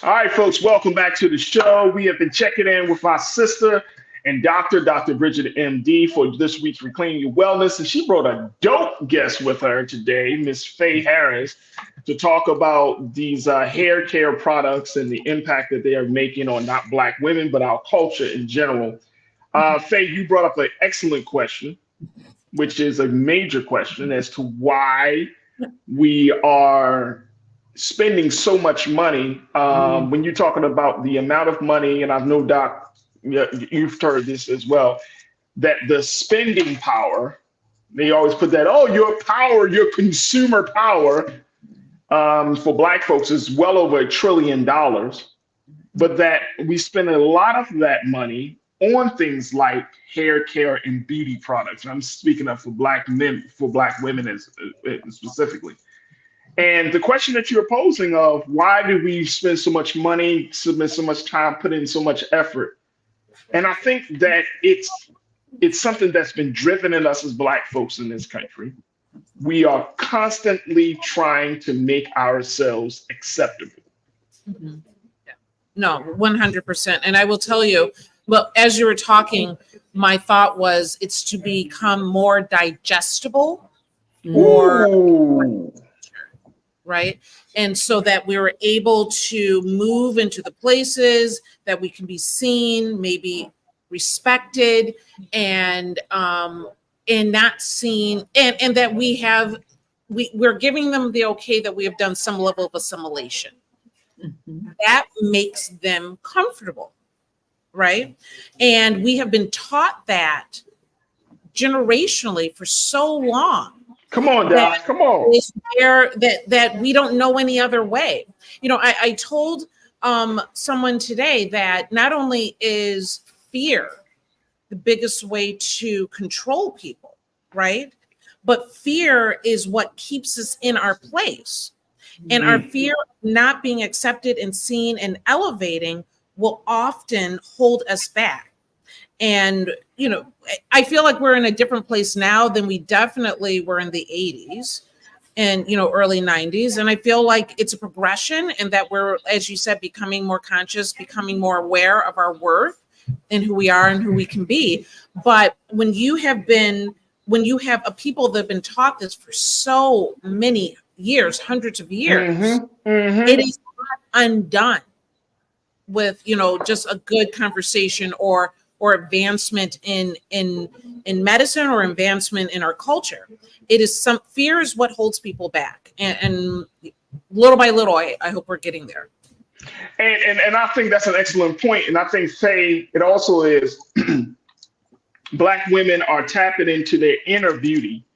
All right, folks, welcome back to the show. We have been checking in with our sister and Dr. Bridget, MD, for this week's Reclaiming Your Wellness. And she brought a dope guest with her today, Miss Faye Harris, to talk about these hair care products and the impact that they are making on not Black women, but our culture in general. Faye, you brought up an excellent question, which is a major question as to why we are spending so much money. When you're talking about the amount of money, and I've no doubt you've heard this as well, that the spending power, they always put that, your power, your consumer power for Black folks is well over $1 trillion, but that we spend a lot of that money on things like hair care and beauty products. And I'm speaking of for Black men, for Black women specifically. And the question that you're posing of why do we spend so much money, spend so much time, put in so much effort? And I think that it's something that's been driven in us as Black folks in this country. We are constantly trying to make ourselves acceptable. Mm-hmm. No, 100%. And I will tell you, well, as you were talking, my thought was it's to become more digestible, more right? And so that we were able to move into the places that we can be seen, maybe respected, and not seen, and that we're giving them the okay that we have done some level of assimilation. Mm-hmm. That makes them comfortable, right? And we have been taught that generationally for so long. Come on, Doc. Come on. That we don't know any other way. You know, I told someone today that not only is fear the biggest way to control people, right? But fear is what keeps us in our place. And our fear of not being accepted and seen and elevating will often hold us back. And, you know, I feel like we're in a different place now than we definitely were in the 80s and, you know, early 90s. And I feel like it's a progression and that we're, as you said, becoming more conscious, becoming more aware of our worth and who we are and who we can be. But when you have a people that have been taught this for so many years, hundreds of years, it is not undone with, you know, just a good conversation or advancement in medicine or advancement in our culture. It is fear is what holds people back. And little by little, I hope we're getting there. And I think that's an excellent point. And I think, Faye, it also is Black women are tapping into their inner beauty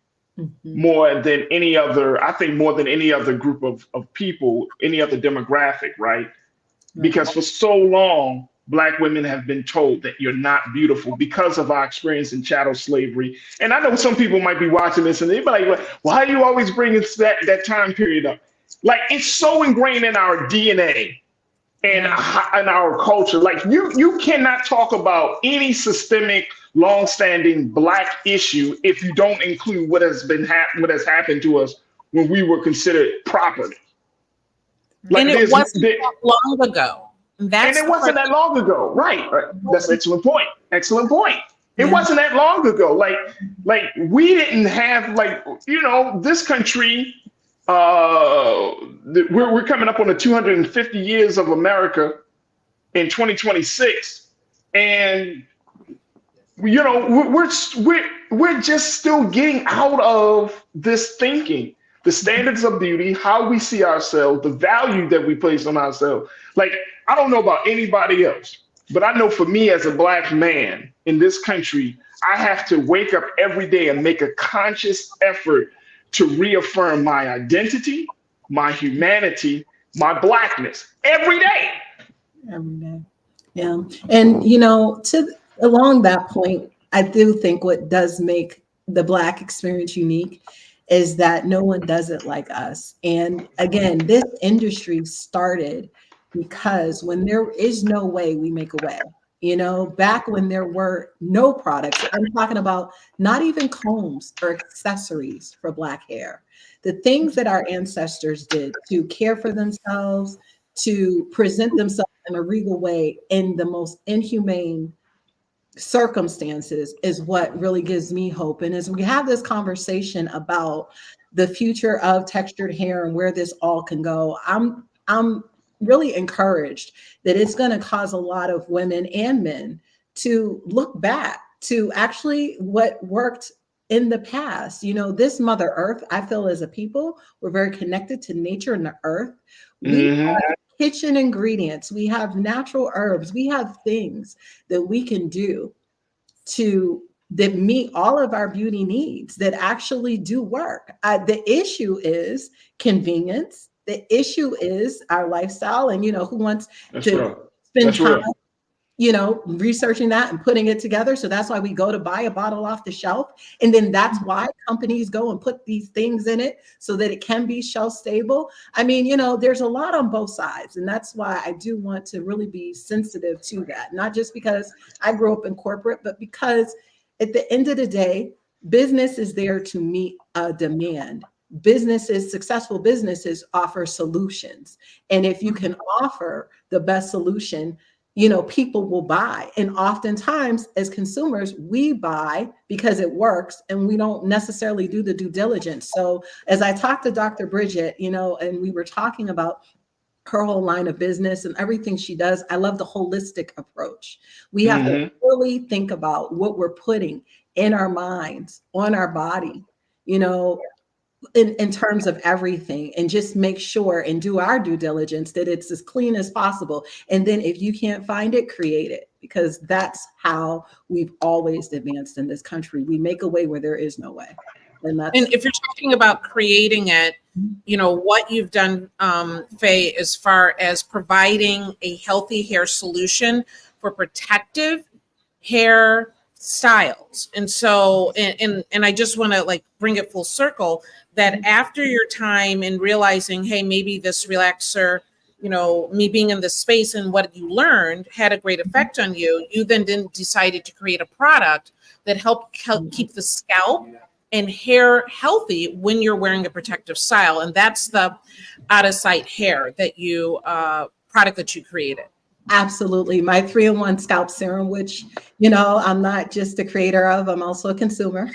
more than any other, I think more than any other group of people, any other demographic, right? Because for so long, Black women have been told that you're not beautiful because of our experience in chattel slavery. And I know some people might be watching this and they'd be like, why are you always bringing that time period up? Like, it's so ingrained in our DNA and in our culture. Like, you cannot talk about any systemic, long-standing Black issue if you don't include what has happened to us when we were considered property. Like, and it wasn't that long ago. And it wasn't that long ago, right? That's an excellent point. Excellent point. It wasn't that long ago. Like we didn't have, like, you know, this country. We're coming up on the 250 years of America. in 2026, and we're just still getting out of this thinking. The standards of beauty, how we see ourselves, the value that we place on ourselves. Like, I don't know about anybody else, but I know for me as a Black man in this country, I have to wake up every day and make a conscious effort to reaffirm my identity, my humanity, my Blackness every day. Every day. Yeah. And, along that point, I do think what does make the Black experience unique is that no one does it like us. And again, this industry started because when there is no way, we make a way. Back when there were no products, I'm talking about not even combs or accessories for Black hair. The things that our ancestors did to care for themselves, to present themselves in a regal way in the most inhumane circumstances is what really gives me hope. And as we have this conversation about the future of textured hair and where this all can go, I'm really encouraged that it's going to cause a lot of women and men to look back to actually what worked in the past. This Mother Earth, I feel as a people, we're very connected to nature and the earth. We have kitchen ingredients, we have natural herbs, we have things that we can do that meet all of our beauty needs that actually do work. The issue is convenience. The issue is our lifestyle, and who wants to spend time researching that and putting it together. So that's why we go to buy a bottle off the shelf. And then that's why companies go and put these things in it so that it can be shelf stable. I mean, there's a lot on both sides. And that's why I do want to really be sensitive to that. Not just because I grew up in corporate, but because at the end of the day, business is there to meet a demand. Successful businesses offer solutions. And if you can offer the best solution, people will buy. And oftentimes as consumers, we buy because it works and we don't necessarily do the due diligence. So as I talked to Dr. Bridget, and we were talking about her whole line of business and everything she does, I love the holistic approach. We have to really think about what we're putting in our minds, on our body, in terms of everything, and just make sure and do our due diligence that it's as clean as possible. And then if you can't find it, create it, because that's how we've always advanced in this country. We make a way where there is no way. And if you're talking about creating it, what you've done, Faye, as far as providing a healthy hair solution for protective hair styles. And so, and I just want to bring it full circle that after your time in realizing, hey, maybe this relaxer, me being in this space and what you learned had a great effect on you, you then decided to create a product that helped keep the scalp and hair healthy when you're wearing a protective style. And that's the Out of Sight hair that product that you created. Absolutely. My 3-in-1 scalp serum, which, I'm not just a creator of, I'm also a consumer.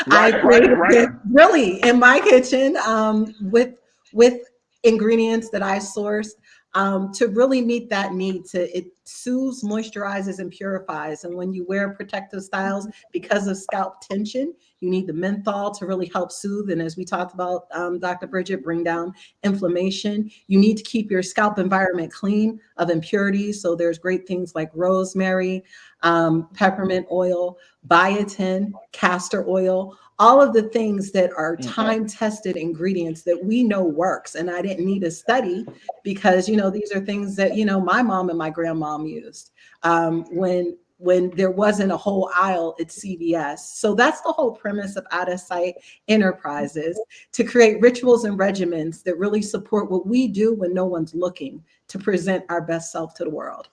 I created it really in my kitchen with ingredients that I sourced to really meet that need. It soothes, moisturizes, and purifies. And when you wear protective styles, because of scalp tension, you need the menthol to really help soothe. And as we talked about, Dr. Bridget, bring down inflammation. You need to keep your scalp environment clean of impurities. So there's great things like rosemary, peppermint oil, biotin, castor oil, all of the things that are time-tested ingredients that we know works. And I didn't need a study because, these are things that, my mom and my grandmom used when there wasn't a whole aisle at CVS. So that's the whole premise of Out of Sight Enterprises, to create rituals and regimens that really support what we do when no one's looking, to present our best self to the world.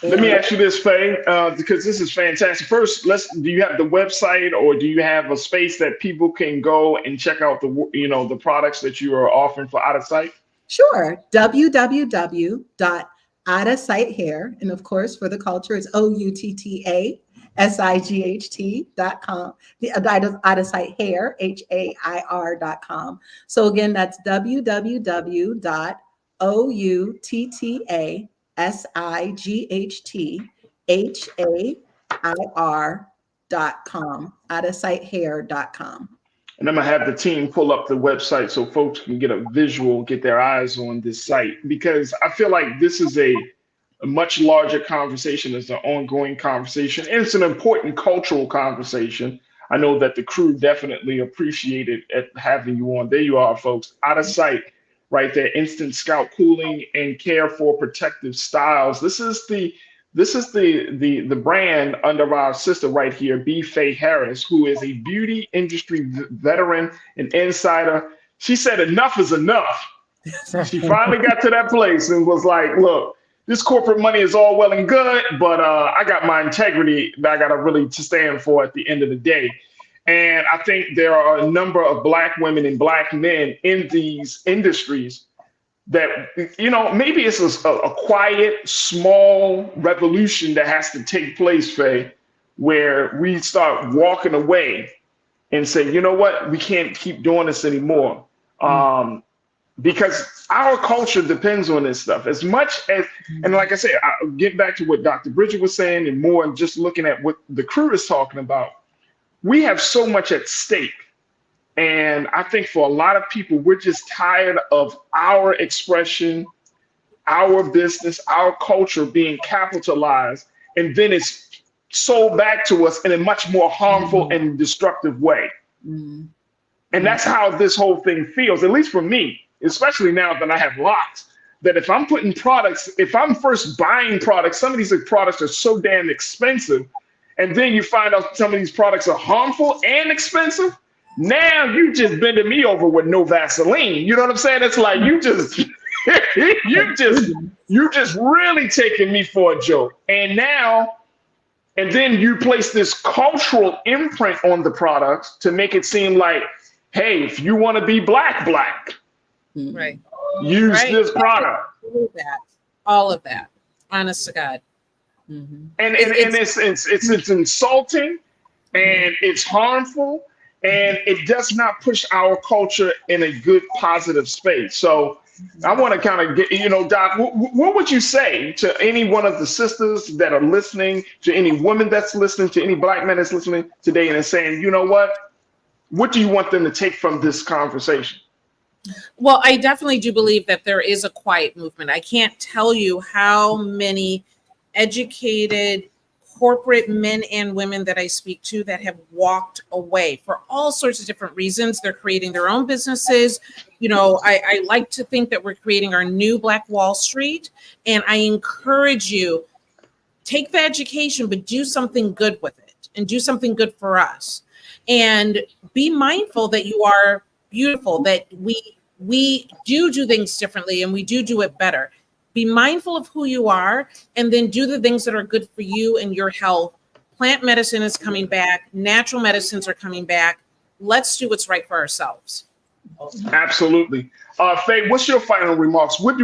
Let me ask you this, Faye, because this is fantastic. First, do you have the website, or do you have a space that people can go and check out the products that you are offering for Out of Sight? Sure. www.outofsighthair, and of course for the culture it's OUTTASIGHT.com. The Out of Sight Hair, HAIR.com. So again, that's www.outtatasight SIGHTHAIR.com, outofsighthair.com. And I'm gonna have the team pull up the website so folks can get a visual, get their eyes on this site, because I feel like this is a much larger conversation. It's an ongoing conversation, and it's an important cultural conversation. I know that the crew definitely appreciated at having you on. There you are, folks. Out of Sight, right there. Instant Scalp Cooling and Care for Protective Styles. This is the brand under our sister right here, B. Faye Harris, who is a beauty industry veteran and insider. She said enough is enough. She finally got to that place and was like, look, this corporate money is all well and good, but I got my integrity that I got to really stand for at the end of the day. And I think there are a number of Black women and Black men in these industries that, you know, maybe it's a quiet, small revolution that has to take place, Faye, where we start walking away and say, you know what, we can't keep doing this anymore. Because our culture depends on this stuff as much as, and like I said, I'll get back to what Dr. Bridget was saying and more, and just looking at what the crew is talking about. We have so much at stake. And I think for a lot of people, we're just tired of our expression, our business, our culture being capitalized, and then it's sold back to us in a much more harmful and destructive way. And that's how this whole thing feels, at least for me, especially now that I have locks, that if I'm putting products, if I'm first buying products, some of these products are so damn expensive, and then you find out some of these products are harmful and expensive. Now you just bending me over with no Vaseline. You know what I'm saying? It's like you just you just really taking me for a joke. And then you place this cultural imprint on the products to make it seem like, hey, if you want to be black, Right. use this product. All of that. Honest to God. And it's insulting, and it's harmful, and it does not push our culture in a good, positive space. So I want to kind of get, you know, Doc, what would you say to any one of the sisters that are listening, to any woman that's listening, to any Black man that's listening today and saying, you know what do you want them to take from this conversation? Well, I definitely do believe that there is a quiet movement. I can't tell you how many educated corporate men and women that I speak to that have walked away for all sorts of different reasons. They're creating their own businesses. You know, I like to think that we're creating our new Black Wall Street. And I encourage you, take the education, but do something good with it and do something good for us. And be mindful that you are beautiful, that we do things differently and we do it better. Be mindful of who you are, and then do the things that are good for you and your health. Plant medicine is coming back. Natural medicines are coming back. Let's do what's right for ourselves. Absolutely. Faye, what's your final remarks? What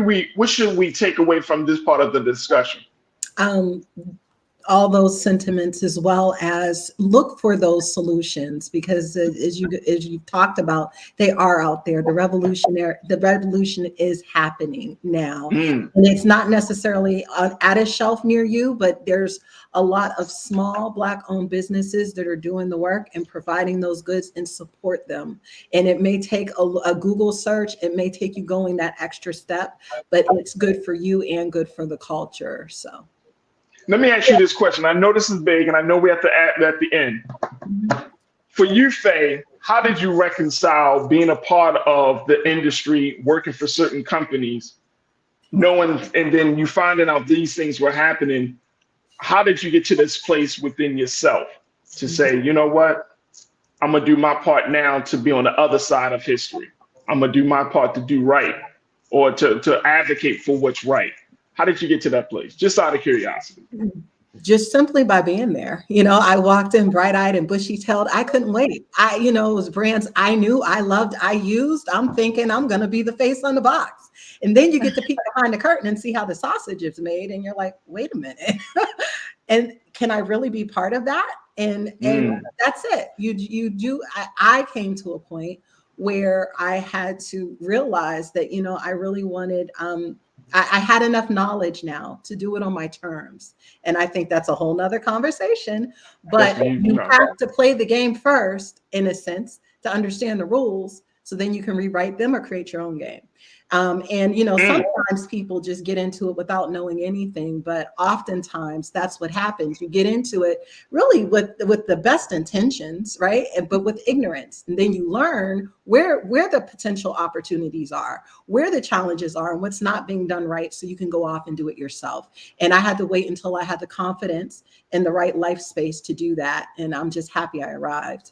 should we take away from this part of the discussion? All those sentiments, as well as look for those solutions, because as you talked about, they are out there. The revolution is happening now, and it's not necessarily at a shelf near you, but there's a lot of small Black-owned businesses that are doing the work and providing those goods, and support them. And it may take a Google search, it may take you going that extra step, but it's good for you and good for the culture. So. Let me ask you this question. I know this is big, and I know we have to add at the end. For you, Faye, how did you reconcile being a part of the industry, working for certain companies, knowing, and then you finding out these things were happening? How did you get to this place within yourself to say, you know what, I'm going to do my part now to be on the other side of history. I'm going to do my part to do right, or to advocate for what's right. How did you get to that place? Just out of curiosity. Just simply by being there. You know, I walked in bright-eyed and bushy-tailed. I couldn't wait. It was brands I knew, I loved, I used. I'm thinking I'm going to be the face on the box. And then you get to peek behind the curtain and see how the sausage is made. And you're like, wait a minute. And can I really be part of that? And that's it. You do. I came to a point where I had to realize that, you know, I really wanted I had enough knowledge now to do it on my terms. And I think that's a whole nother conversation. But you have to play the game first, in a sense, to understand the rules. So then you can rewrite them or create your own game. And, sometimes people just get into it without knowing anything, but oftentimes that's what happens. You get into it really with the best intentions, right? But with ignorance. And then you learn where the potential opportunities are, where the challenges are, and what's not being done right. So you can go off and do it yourself. And I had to wait until I had the confidence and the right life space to do that. And I'm just happy I arrived.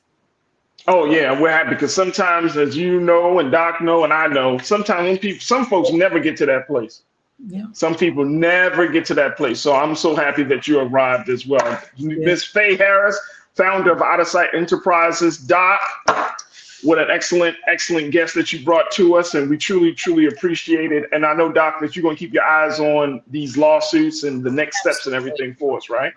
Oh yeah, we're happy because sometimes, as you know, and Doc know, and I know, sometimes some folks never get to that place. Yeah. Some people never get to that place. So I'm so happy that you arrived as well. Miss Faye Harris, founder of Out of Sight Enterprises. Doc, what an excellent guest that you brought to us, and we truly, truly appreciate it. And I know, Doc, that you're going to keep your eyes on these lawsuits and the next steps and everything for us, right?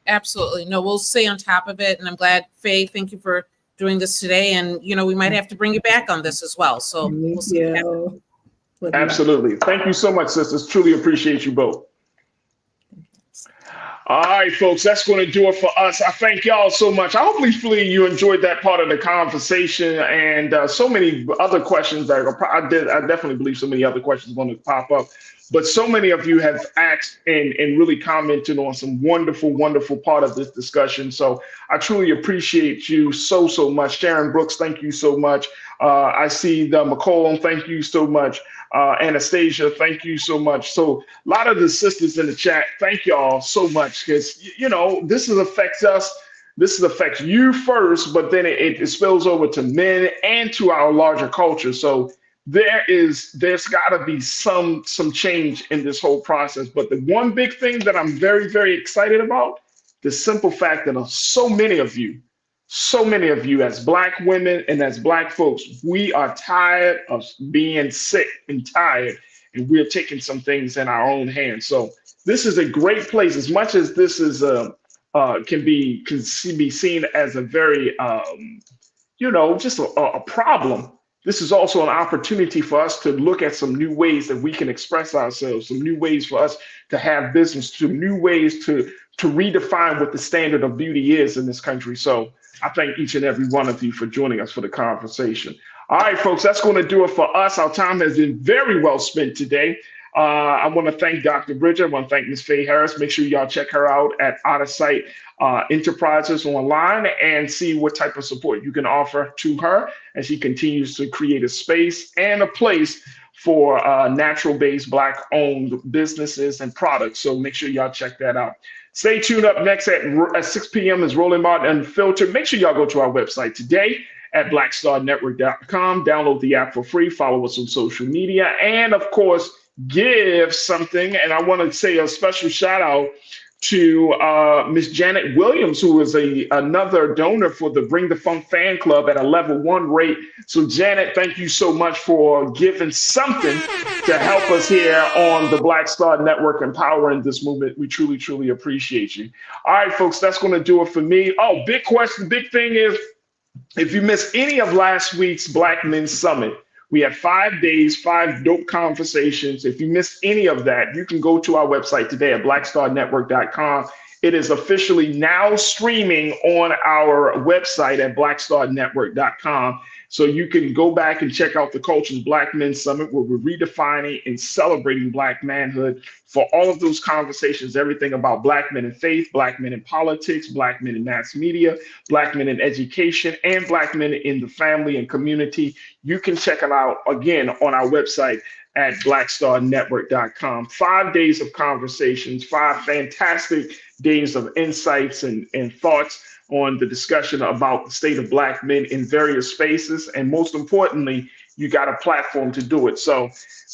Absolutely. No, we'll stay on top of it. And I'm glad, Faye, thank you for doing this today. And, we might have to bring you back on this as well. So we'll see. Absolutely. Thank you so much, sisters. Truly appreciate you both. All right, folks, that's going to do it for us. I thank y'all so much. Hopefully you enjoyed that part of the conversation, and so many other questions that I definitely believe so many other questions are going to pop up. But so many of you have asked and really commented on some wonderful, wonderful part of this discussion. So I truly appreciate you so much. Sharon Brooks, thank you so much. I see the McCollum, thank you so much. Anastasia, thank you so much. So a lot of the sisters in the chat, thank y'all so much, because this affects us. This affects you first, but then it spills over to men and to our larger culture. So there's got to be some change in this whole process. But the one big thing that I'm very, very excited about, the simple fact that so many of you as Black women and as Black folks, we are tired of being sick and tired, and we're taking some things in our own hands. So this is a great place. As much as this is can be seen as a very just a problem, this is also an opportunity for us to look at some new ways that we can express ourselves, some new ways for us to have business, some new ways to redefine what the standard of beauty is in this country. So I thank each and every one of you for joining us for the conversation. All right, folks, that's going to do it for us. Our time has been very well spent today. I want to thank Dr. Bridget. I want to thank Ms. Faye Harris. Make sure y'all check her out at Out of Sight Enterprises online and see what type of support you can offer to her as she continues to create a space and a place for natural-based Black-owned businesses and products. So make sure y'all check that out. Stay tuned. Up next at 6 p.m. is Rolling Martin Unfiltered. Make sure y'all go to our website today at blackstarnetwork.com. Download the app for free. Follow us on social media. And, of course, give something. And I want to say a special shout out to Miss Janet Williams, who is another donor for the Bring the Funk fan club at a level 1 rate. So Janet, thank you so much for giving something to help us here on the Black Star Network, empowering this movement. We truly, truly appreciate you. All right, folks, that's going to do it for me. Oh, big question, big thing is, if you missed any of last week's Black Men's Summit, we had 5 days, 5 dope conversations. If you missed any of that, you can go to our website today at blackstarnetwork.com. It is officially now streaming on our website at blackstarnetwork.com. So you can go back and check out the Culture's Black Men's Summit, where we're redefining and celebrating Black manhood for all of those conversations, everything about Black men in faith, Black men in politics, Black men in mass media, Black men in education, and Black men in the family and community. You can check it out again on our website at blackstarnetwork.com. 5 days of conversations, 5 fantastic days of insights and thoughts on the discussion about the state of Black men in various spaces. And most importantly, you got a platform to do it. So,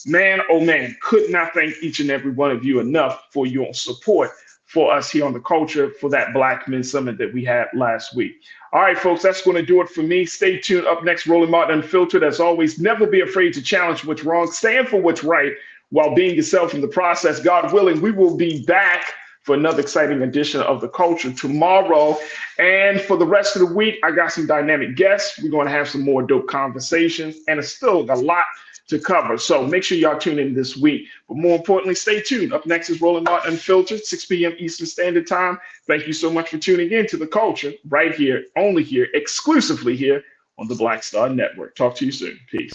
man, oh man, could not thank each and every one of you enough for your support for us here on The Culture for that Black Men's Summit that we had last week. All right, folks, that's going to do it for me. Stay tuned. Up next, Rolling Martin Unfiltered. As always, never be afraid to challenge what's wrong. Stand for what's right while being yourself in the process. God willing, we will be back for another exciting edition of The Culture tomorrow. And for the rest of the week, I got some dynamic guests. We're going to have some more dope conversations, and it's still a lot to cover. So make sure y'all tune in this week. But more importantly, stay tuned. Up next is Roland Martin Unfiltered, 6 p.m. Eastern Standard Time. Thank you so much for tuning in to The Culture right here, only here, exclusively here on the Black Star Network. Talk to you soon. Peace.